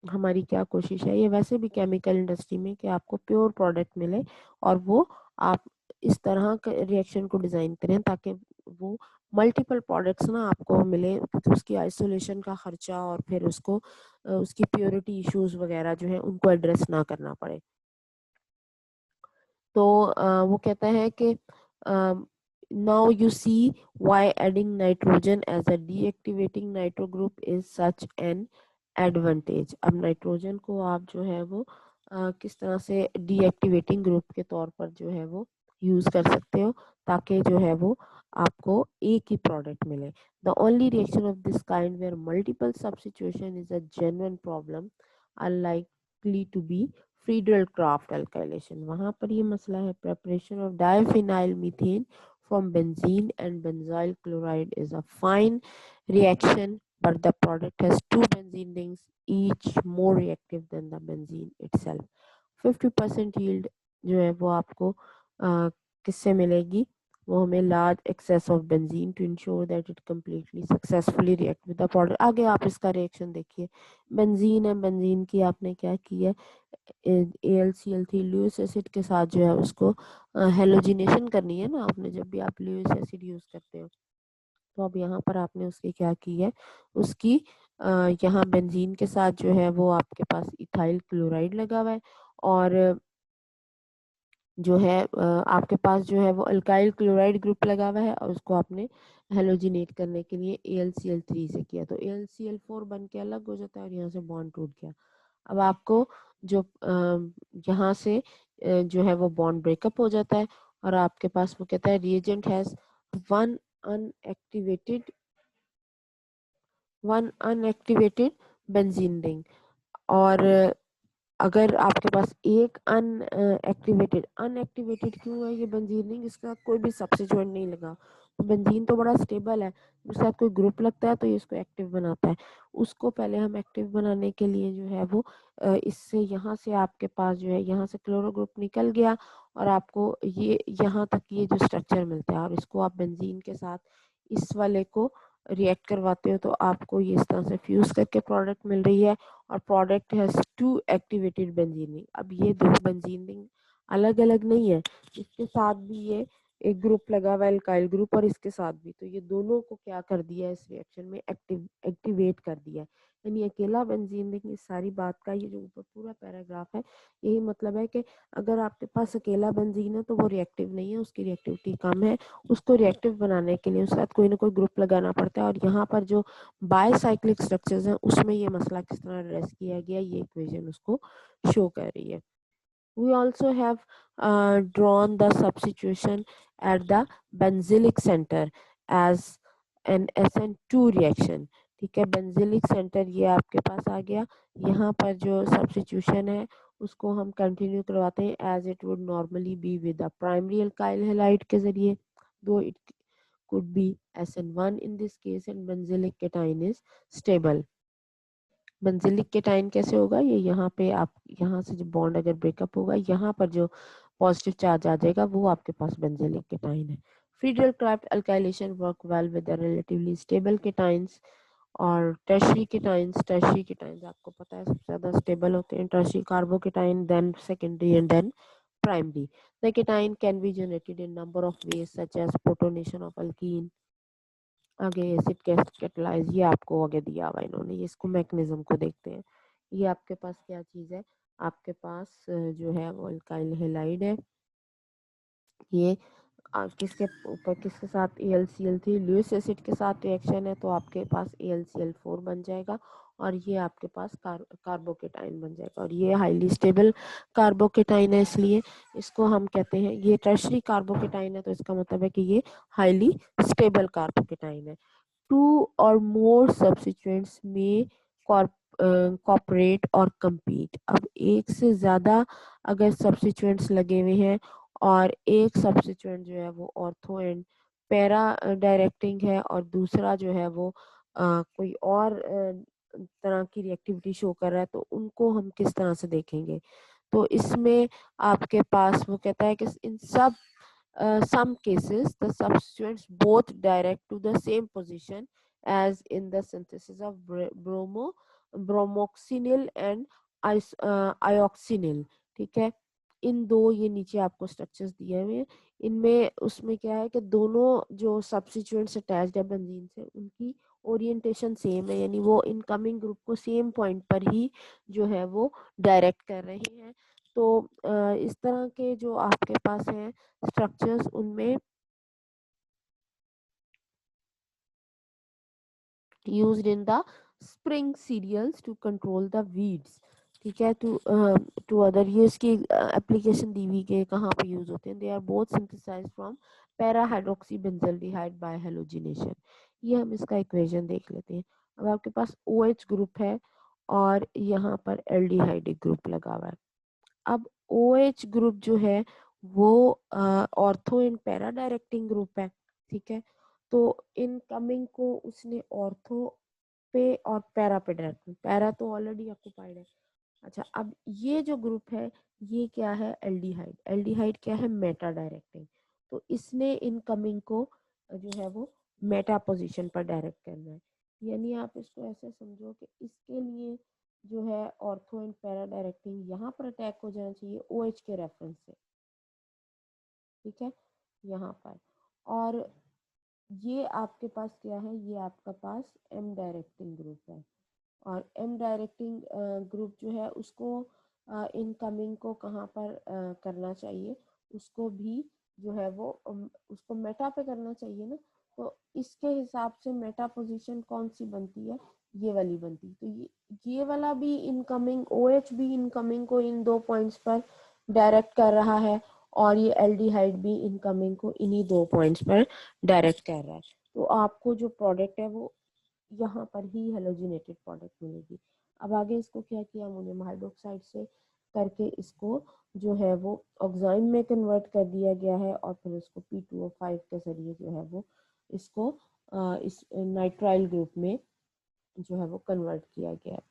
हमारी क्या कोशिश है, ये वैसे भी केमिकल इंडस्ट्री में, कि आपको प्योर प्रोडक्ट मिले और वो आप इस तरह के रिएक्शन को डिज़ाइन करें ताकि वो मल्टीपल प्रोडक्ट्स ना आपको मिले, क्योंकि उसकी आइसोलेशन का खर्चा और फिर उसको उसकी प्योरिटी इश्यूज वगैरह जो है उनको एड्रेस ना करना पड़े। तो वो कहता है कि now you see why adding nitrogen as a deactivating nitro group is such an advantage. अब नाइट्रोजन को आप जो है वो किस तरह से डीएक्टिवेटिंग ग्रुप के तौर पर जो है वो यूज कर सकते हो ताकि जो है वो आपको एक ही प्रोडक्ट मिले। The only reaction of this kind where multiple substitution is a genuine problem are likely to be Friedel Crafts alkylation. वहाँ पर ये मसला है, preparation of diaphenyl methane from benzene and benzyl chloride is a fine reaction, but the product has two benzene rings, each more reactive than the benzene itself. 50% yield जो है वो आपको किससे मिलेगी? वो हमें large excess of benzene to ensure that it completely successfully react with the product. आगे आप इसका रिएक्शन देखिए, बेंजीन है, बेंजीन की आपने क्या की है, AlCl3 लुइस एसिड के साथ जो है उसको हेलोजिनेशन करनी है ना आपने, जब भी आप लुइस एसिड यूज करते हो। तो अब यहाँ पर आपने उसकी क्या की है, उसकी यहाँ बेंजीन के साथ जो है वो आपके पास इथाइल क्लोराइड लगा हुआ है और जो है आपके पास जो है वो अल्काइल क्लोराइड ग्रुप लगा हुआ है और उसको आपने हेलोजिनेट करने के लिए AlCl3 से किया, तो AlCl4 बन के अलग हो जाता है और यहाँ से बॉन्ड टूट गया। अब आपको जो यहाँ से जो है वो बॉन्ड ब्रेकअप हो जाता है और आपके पास वो कहता है reagent has one unactivated benzene ring. और अगर आपके पास एक अनएक्टिवेटेड क्यों है ये बेंजीन रिंग, इसके साथ कोई भी सब्स्टिट्यूएंट नहीं लगा, तो बेंजीन तो बड़ा स्टेबल है, उसके साथ कोई ग्रुप लगता है तो ये इसको एक्टिव बनाता है। उसको पहले हम एक्टिव बनाने के लिए जो है वो इससे यहाँ से आपके पास जो है यहाँ से क्लोरो ग्रुप निकल गया और आपको ये यहाँ तक ये जो स्ट्रक्चर मिलता है और इसको आप बेंजीन के साथ इस वाले को रिएक्ट करवाते हो तो आपको ये इस तरह से फ्यूज करके प्रोडक्ट मिल रही है और product has to activated benzene ring. अब ये दो बेंजीन रिंग अलग अलग नहीं है, इसके साथ भी ये एक ग्रुप लगा हुआ है अल्काइल ग्रुप और इसके साथ भी, तो ये दोनों को क्या कर दिया है इस रिएक्शन में एक्टिवेट कर दिया है, यानी अकेला बेंजीन रिंग। इस सारी बात का ये जो ऊपर पूरा पैराग्राफ है यही मतलब है कि अगर आपके पास अकेला बेंजीन है तो वो रिएक्टिव नहीं है, उसकी रिएक्टिविटी कम है, उसको रिएक्टिव बनाने के लिए उसके साथ कोई ना कोई ग्रुप लगाना पड़ता है और यहाँ पर जो बायसाइक्लिक स्ट्रक्चर्स हैं उसमें ये मसला किस तरह एड्रेस किया गया ये इक्वेशन उसको शो कर रही है। We also have drawn the substitution at the benzylic center as an SN2 reaction। ठीक है, बेंजिलिक सेंटर ये आपके पास आ गया, यहाँ पर जो सब्स्टिट्यूशन है उसको हम कंटिन्यू करवाते हैं as it would normally be with the primary alkyl halide के जरिए, though it could be SN1 in this case and benzylic cation is stable। Benzylic cation कैसे होगा, ये यहाँ पे आप यहाँ से जो बॉन्ड अगर ब्रेकअप होगा यहाँ पर जो पॉजिटिव चार्ज आ जाएगा वो आपके पास बेंजिलिक केटाइन है। Friedel Crafts alkylation work well with the relatively stable cations और टर्शियरी केटाइंस आपको पता है सबसे ज्यादा स्टेबल होते हैं, tertiary carbocation then secondary and then primary. The cation can be generated in number of ways such as protonation of alkene, आगे acid catalyse, ये आपको आगे दिया हुआ इन्होंने, ये इसको मैकेनिज्म को देखते हैं। ये आपके पास क्या चीज़ है, आपके पास जो है वो अल्काइल हैलाइड है, ये किसके ऊपर किसके साथ AlCl3 लुईस एसिड के साथ रिएक्शन है तो आपके पास AlCl4 बन जाएगा और ये आपके पास कार्बोकेटाइन बन जाएगा और ये हाईली स्टेबल कार्बोकेटाइन है, इसलिए इसको हम कहते हैं, ये टर्शरी कार्बोकेटाइन है तो इसका मतलब है कि ये हाईली स्टेबल कार्बोकेटाइन है। Two or more substituents may cooperate और compete। अब एक से ज़्यादा अगर सब्सिट्यूएंट्स लगे हुए हैं और एक सब्सिट्यूएंट जो है वो ऑर्थो एंड पैरा डायरेक्टिंग है और दूसरा जो है वो कोई और तरह की रिएक्टिविटी शो कर रहा है तो उनको हम किस तरह से देखेंगे, तो इसमें आपके पास वो कहता है कि इन सब some cases the substituents both direct to the same position as in the synthesis of bromoxynil and ioxynil। ठीक है, इन दो ये नीचे आपको स्ट्रक्चर्स दिए हुए हैं, इनमें उसमें क्या है कि दोनों जो सब्स्टिट्यूएंट्स अटैच्ड है बेंजीन से उनकी ओरिएंटेशन सेम है, यानी वो इनकमिंग ग्रुप को सेम पॉइंट पर ही जो है वो डायरेक्ट कर रहे हैं। तो इस तरह के जो आपके पास हैं स्ट्रक्चर्स उनमें used in the spring cereals to control the weeds। ठीक है, टू अदर ये इसकी एप्लीकेशन दी हुई के कहाँ पे यूज होते हैं, they are both synthesised from para hydroxy benzaldehyde by halogenation. ये हम इसका इक्वेशन देख लेते हैं। अब आपके पास OH ग्रुप है और यहाँ पर एल्डिहाइड ग्रुप लगा हुआ है। अब OH ग्रुप जो है वो ortho and para directing group है। ठीक है, तो इनकमिंग को उसने ऑर्थो पे और पैरा पे डायरेक्ट, पैरा तो ऑलरेडी ऑक्युपाइड है। अच्छा, अब ये जो ग्रुप है ये क्या है, एल्डिहाइड। एल्डिहाइड क्या है, मेटा डायरेक्टिंग, तो इसने इनकमिंग को जो है वो मेटा पोजीशन पर डायरेक्ट करना है, यानी आप इसको ऐसे समझो कि इसके लिए जो है ऑर्थो एंड पैरा डायरेक्टिंग यहाँ पर अटैक हो जाना चाहिए OH के रेफरेंस से। ठीक है, यहाँ पर, और ये आपके पास क्या है, ये आपका पास M डायरेक्टिंग ग्रुप है और M डायरेक्टिंग ग्रुप जो है उसको इनकमिंग को कहाँ पर करना चाहिए, उसको भी जो है वो उसको मेटा पे करना चाहिए ना, तो इसके हिसाब से मेटा पोजीशन कौन सी बनती है, ये वाली बनती है। तो ये वाला भी इनकमिंग, OH भी इनकमिंग को इन 2 पॉइंट्स पर डायरेक्ट कर रहा है, और ये एल्डिहाइड भी इनकमिंग को इन्हीं 2 पॉइंट्स पर डायरेक्ट कर रहा है। तो आपको जो प्रोडक्ट है वो यहाँ पर ही हेलोजिनेटेड प्रोडक्ट मिलेगी। अब आगे इसको क्या किया, अमोनियम हाइड्रोक्साइड से करके इसको जो है वो ऑक्साइन में कन्वर्ट कर दिया गया है, और फिर इसको P2O5 के जरिए जो है वो इसको इस नाइट्राइल ग्रुप में जो है वो कन्वर्ट किया गया है।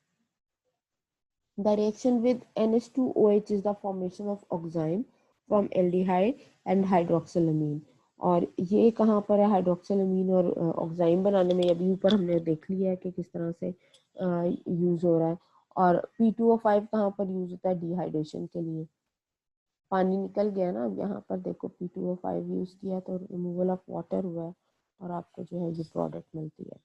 The reaction with NH2OH is the formation of oxime from aldehyde and hydroxylamine। और ये कहाँ पर है, हाइड्रोक्सिलमीन और ऑक्साइम बनाने में, अभी ऊपर हमने देख लिया है कि किस तरह से यूज हो रहा है। और P2O5 कहाँ पर यूज होता है, डिहाइड्रेशन के लिए। पानी निकल गया ना, अब यहाँ पर देखो P2O5 यूज किया तो रिमूवल ऑफ वाटर हुआ है, और आपको जो है ये प्रोडक्ट मिलती है।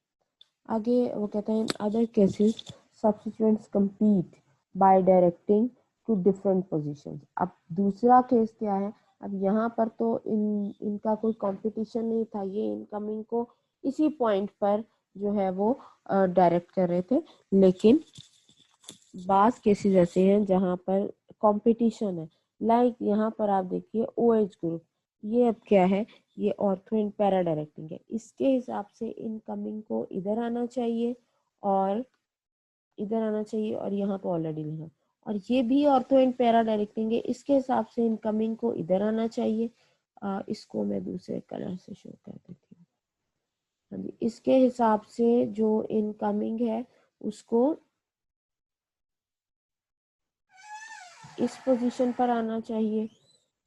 आगे वो कहते हैं other cases substituents compete by directing to different positions. अब दूसरा केस क्या है, अब यहाँ पर तो इनका कोई कंपटीशन नहीं था, ये इनकमिंग को इसी पॉइंट पर जो है वो डायरेक्ट कर रहे थे, लेकिन बास केसेस ऐसे हैं जहाँ पर कंपटीशन है। लाइक यहाँ पर आप देखिए OH ग्रुप, ये अब क्या है, ये ऑर्थो एंड पैरा डायरेक्टिंग है, इसके हिसाब से इनकमिंग को इधर आना चाहिए और इधर आना चाहिए, और यहाँ पर ऑलरेडी लिखा, और ये भी ऑर्थो एंड पैरा डायरेक्टिंग है, इसके हिसाब से इनकमिंग को इधर आना चाहिए। इसको मैं दूसरे कलर से शो कर देती हूँ। हाँ जी, इसके हिसाब से जो इनकमिंग है उसको इस पोजीशन पर आना चाहिए,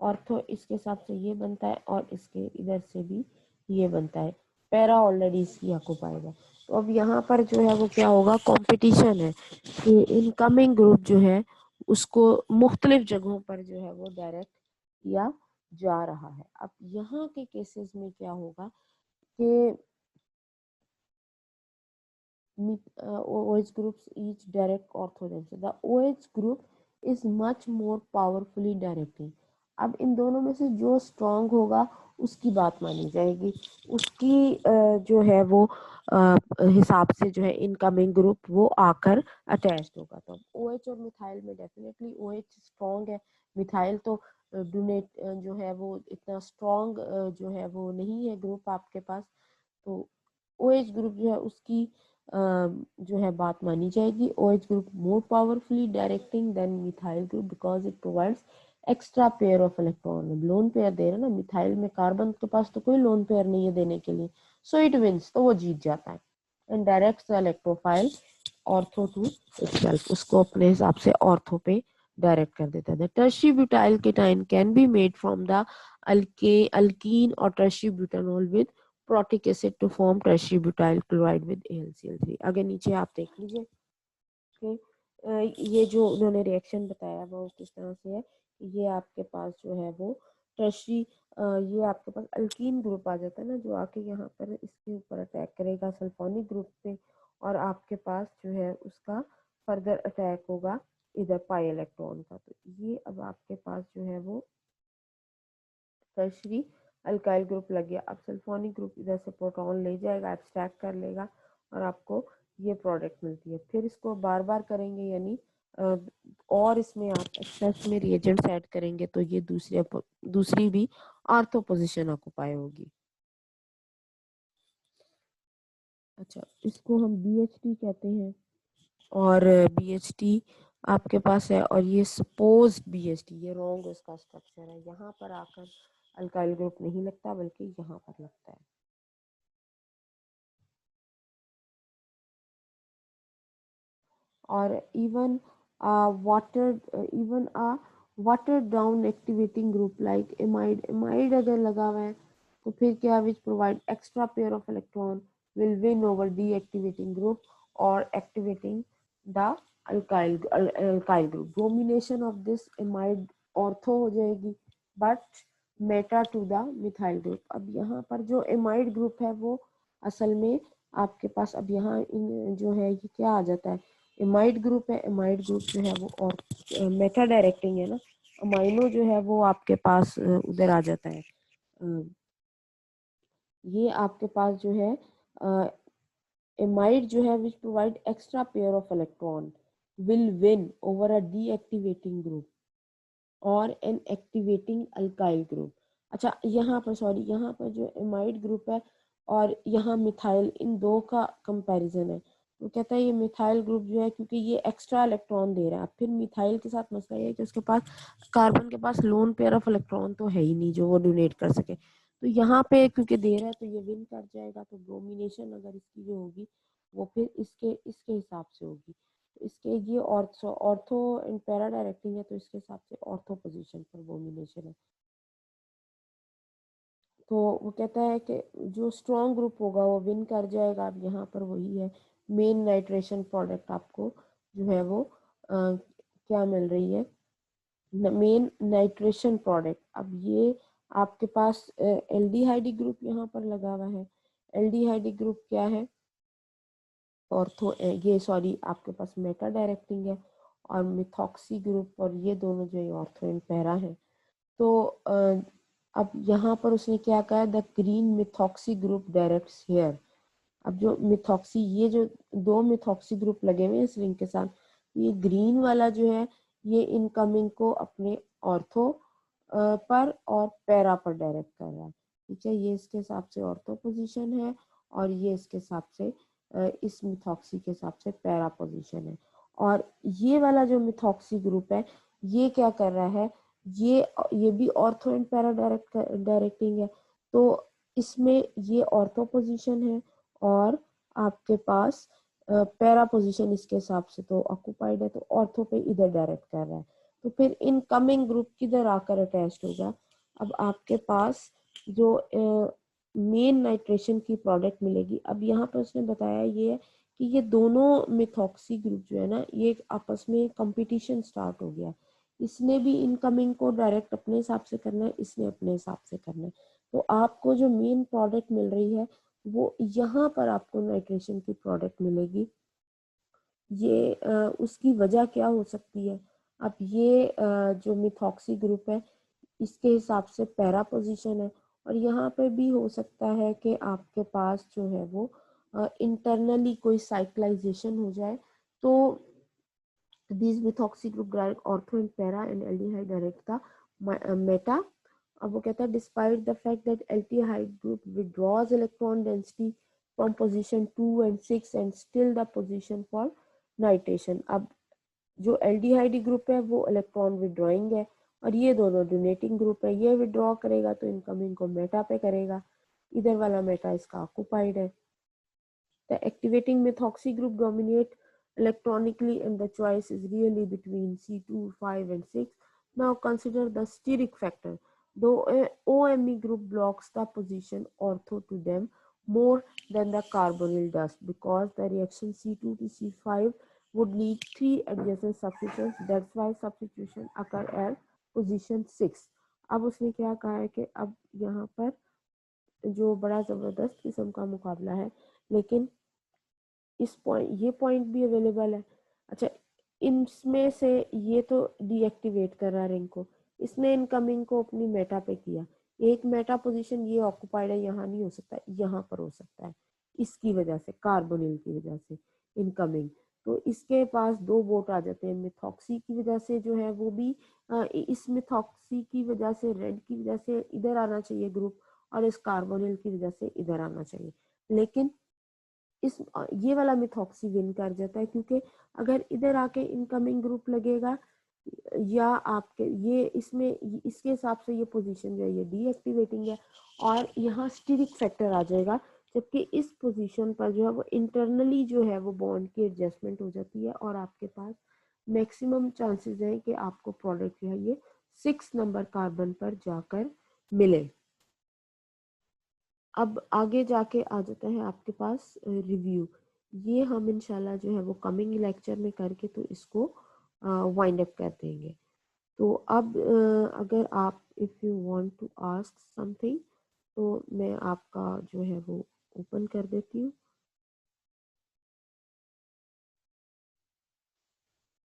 ऑर्थो इसके हिसाब से ये बनता है, और इसके इधर से भी ये बनता है, पैरा ऑलरेडी इसकी ऑक्युपाइड है। तो अब यहाँ पर जो है वो क्या होगा, कंपटीशन है कि इनकमिंग ग्रुप जो है उसको मुख्तलिफ जगहों पर जो है वो डायरेक्ट किया जा रहा है। अब यहाँ के केसेस में क्या होगा कि OH groups each direct ortho themselves. The OH group is much more powerfully directing। अब इन दोनों में से जो स्ट्रॉन्ग होगा उसकी बात मानी जाएगी, उसकी जो है वो हिसाब से जो है इनकमिंग ग्रुप वो आकर अटैच्ड होगा। तो OH और मिथाइल में डेफिनेटली OH स्ट्रॉन्ग है, मिथाइल तो डोनेट जो है वो इतना स्ट्रॉन्ग जो है वो नहीं है ग्रुप आपके पास, तो OH ग्रुप जो है उसकी जो है बात मानी जाएगी। OH group more powerfully directing than methyl group because it provides extra pair of electron. Lone pair दे रहा ना, मिथाइल में कार्बन के पास तो कोई लोन पेयर नहीं है देने के लिए, सो इट विंस, तो वो जीत जाता है। And direct the electrophile ortho to itself, उसको अपने हिसाब से ऑर्थो पे डायरेक्ट कर देता है। The tertiary butyl cation can be made from the alkene और tertiary butanol with protic acid to form tertiary butyl chloride with AlCl3। आगे नीचे आप देख लीजिए कि ये जो उन्होंने रिएक्शन बताया वो किस तरह से है। ये आपके पास जो है वो टर्शियरी, ये आपके पास अल्कीन ग्रुप आ जाता है ना, जो आके यहाँ पर इसके ऊपर अटैक करेगा सल्फोनिक ग्रुप पे, और आपके पास जो है उसका फर्दर अटैक होगा इधर पाई इलेक्ट्रॉन का। तो ये अब आपके पास जो है वो टर्शियरी अल्काइल ग्रुप लग गया। अब सल्फोनिक ग्रुप इधर से प्रोटॉन ले जाएगा, एब्स्ट्रैक्ट कर लेगा, और आपको ये प्रोडक्ट मिलती है। फिर इसको बार बार करेंगे, यानी और इसमें आप एक्सेस में रिएजेंट्स ऐड करेंगे तो ये दूसरी भी ऑर्थो पोजीशन ऑक्युपाई होगी। अच्छा, इसको हम BHT कहते हैं, और BHT आपके पास है, और ये सपोज BHT, ये रॉन्ग उसका स्ट्रक्चर है, यहाँ पर आकर अल्काइल ग्रुप नहीं लगता बल्कि यहाँ पर लगता है। और even water down activating group like amide अगर लगा हुआ है तो फिर क्या, which provide extra pair of electron will win over deactivating group और activating the alkyl group. Domination of this amide ortho हो जाएगी but meta to the methyl group. अब यहाँ पर जो एमाइड ग्रुप है वो असल में आपके पास अब यहाँ जो है ये क्या आ जाता है, एमाइड ग्रुप है, एमाइड ग्रुप जो है वो और मेटा डायरेक्टिंग है ना, अमाइनो जो है वो आपके पास उधर आ जाता है, ये आपके पास जो है एमाइड जो है विच provide extra pair of electron will win over a deactivating group और एन एक्टिवेटिंग अल्काइल ग्रुप। अच्छा यहाँ पर सॉरी, यहाँ पर जो एमाइड ग्रुप है और यहाँ मिथाइल, इन दो का कंपैरिजन है। वो कहता है ये मिथाइल ग्रुप जो है क्योंकि ये एक्स्ट्रा इलेक्ट्रॉन दे रहा है। फिर मिथाइल के साथ मसला ये है कि उसके पास कार्बन के पास लोन पेयर ऑफ इलेक्ट्रॉन तो है ही नहीं जो वो डोनेट कर सके, तो यहाँ पे क्योंकि दे रहा है तो ये विन कर जाएगा। तो ब्रोमिनेशन अगर इसकी जो होगी वो फिर इसके इसके हिसाब से होगी। तो इसके ये ortho ortho and para directing है, तो इसके हिसाब से ऑर्थो पोजीशन पर ब्रोमिनेशन है। तो वो कहता है कि जो स्ट्रॉन्ग ग्रुप होगा वो विन कर जाएगा। अब यहाँ पर वही है, मेन नाइट्रेशन प्रोडक्ट आपको जो है वो क्या मिल रही है, मेन नाइट्रेशन प्रोडक्ट। अब ये आपके पास एल्डिहाइड ग्रुप यहाँ पर लगा हुआ है। एल्डिहाइड ग्रुप क्या है, ऑर्थो ये सॉरी आपके पास मेटा डायरेक्टिंग है, और मिथॉक्सी ग्रुप और ये दोनों जो है ऑर्थो एंड पैरा है। तो अब यहाँ पर उसने क्या कहा, the green methoxy group directs here. अब जो मिथॉक्सी, ये जो दो मिथॉक्सी ग्रुप लगे हुए हैं इस रिंग के साथ, ये ग्रीन वाला जो है ये इनकमिंग को अपने ऑर्थो पर और पैरा पर डायरेक्ट कर रहा है। ठीक है, ये इसके हिसाब से ऑर्थो पोजीशन है और ये इसके हिसाब से इस मिथॉक्सी के हिसाब से पैरा पोजीशन है। और ये वाला जो मिथॉक्सी ग्रुप है ये क्या कर रहा है, ये भी ऑर्थो एंड पैरा डायरेक्टिंग है। तो इसमें ये ऑर्थो पोजीशन है और आपके पास पैरा पोजीशन इसके हिसाब से तो ऑक्युपाइड है, तो ऑर्थो पे इधर डायरेक्ट कर रहा है। तो फिर इनकमिंग ग्रुप किधर आकर अटैच्ड होगा। अब आपके पास जो मेन नाइट्रेशन की प्रोडक्ट मिलेगी। अब यहाँ पर उसने बताया ये है कि ये दोनों मिथॉक्सी ग्रुप जो है ना, ये आपस में कंपटीशन स्टार्ट हो गया। इसने भी इनकमिंग को डायरेक्ट अपने हिसाब से करना है, इसने अपने हिसाब से करना है। तो आपको जो मेन प्रोडक्ट मिल रही है वो यहाँ पर आपको नाइट्रेशन की प्रोडक्ट मिलेगी। ये उसकी वजह क्या हो सकती है। अब ये जो मिथॉक्सी ग्रुप है इसके हिसाब से पैरा पोजीशन है, और यहाँ पे भी हो सकता है कि आपके पास जो है वो इंटरनली कोई साइक्लाइजेशन हो जाए। तो these methoxy group direct ortho and para and aldehyde direct the meta। अब वो कहता है despite the fact that aldehyde group withdraws electron density from position 2 and 6 and still the position for nitration। अब जो aldehyde group है वो electron withdrawing है और ये दोनों डोनेटिंग ग्रुप है। ये विड्रॉ करेगा तो इनकमिंग को मेटा पे करेगा, इधर वाला मेटा इसका ऑक्युपाइड है। The activating methoxy group dominate electronically and the choice is really between C2, 5 and 6. Now consider the steric factor. The OMe group blocks the position ortho to them more than the carbonyl does because the reaction C2 to C5 would need 3 adjacent substitutions. That's why substitution occur at position 6। अब उसने क्या कहा है कि अब यहाँ पर जो बड़ा ज़बरदस्त किस्म का मुकाबला है, लेकिन इस पॉइंट ये पॉइंट भी अवेलेबल है। अच्छा, इनमें से ये तो डीएक्टिवेट कर रहा रिंग को, इसने इनकमिंग को अपनी मेटा पे किया। एक मेटा पोजीशन ये ऑक्युपाइड है, यहाँ नहीं हो सकता, यहाँ पर हो सकता है, इसकी वजह से, कार्बोनिल की वजह से इनकमिंग। तो इसके पास दो वोट आ जाते हैं, मिथॉक्सी की वजह से जो है वो भी इस मिथॉक्सी की वजह से, रेड की वजह से इधर आना चाहिए ग्रुप, और इस कार्बोनिल की वजह से इधर आना चाहिए। लेकिन इस ये वाला मिथॉक्सी विन कर जाता है क्योंकि अगर इधर आके इनकमिंग ग्रुप लगेगा या आपके ये इसमें इसके हिसाब से ये पोजीशन जो है ये डीएक्टिवेटिंग है और यहाँ स्टीरिक फैक्टर आ जाएगा, जबकि इस पोजीशन पर जो है वो इंटरनली जो है वो बॉन्ड की एडजस्टमेंट हो जाती है और आपके पास मैक्सिमम चांसेस हैं कि आपको प्रोडक्ट जो है ये 6 नंबर कार्बन पर जाकर मिले। अब आगे जाके आ जाता है आपके पास रिव्यू। ये हम इंशाल्लाह जो है वो कमिंग लेक्चर में करके तो इसको वाइंड अप कर देंगे। तो अब अगर आप if you want to ask something तो मैं आपका जो है वो ओपन कर देती हूँ।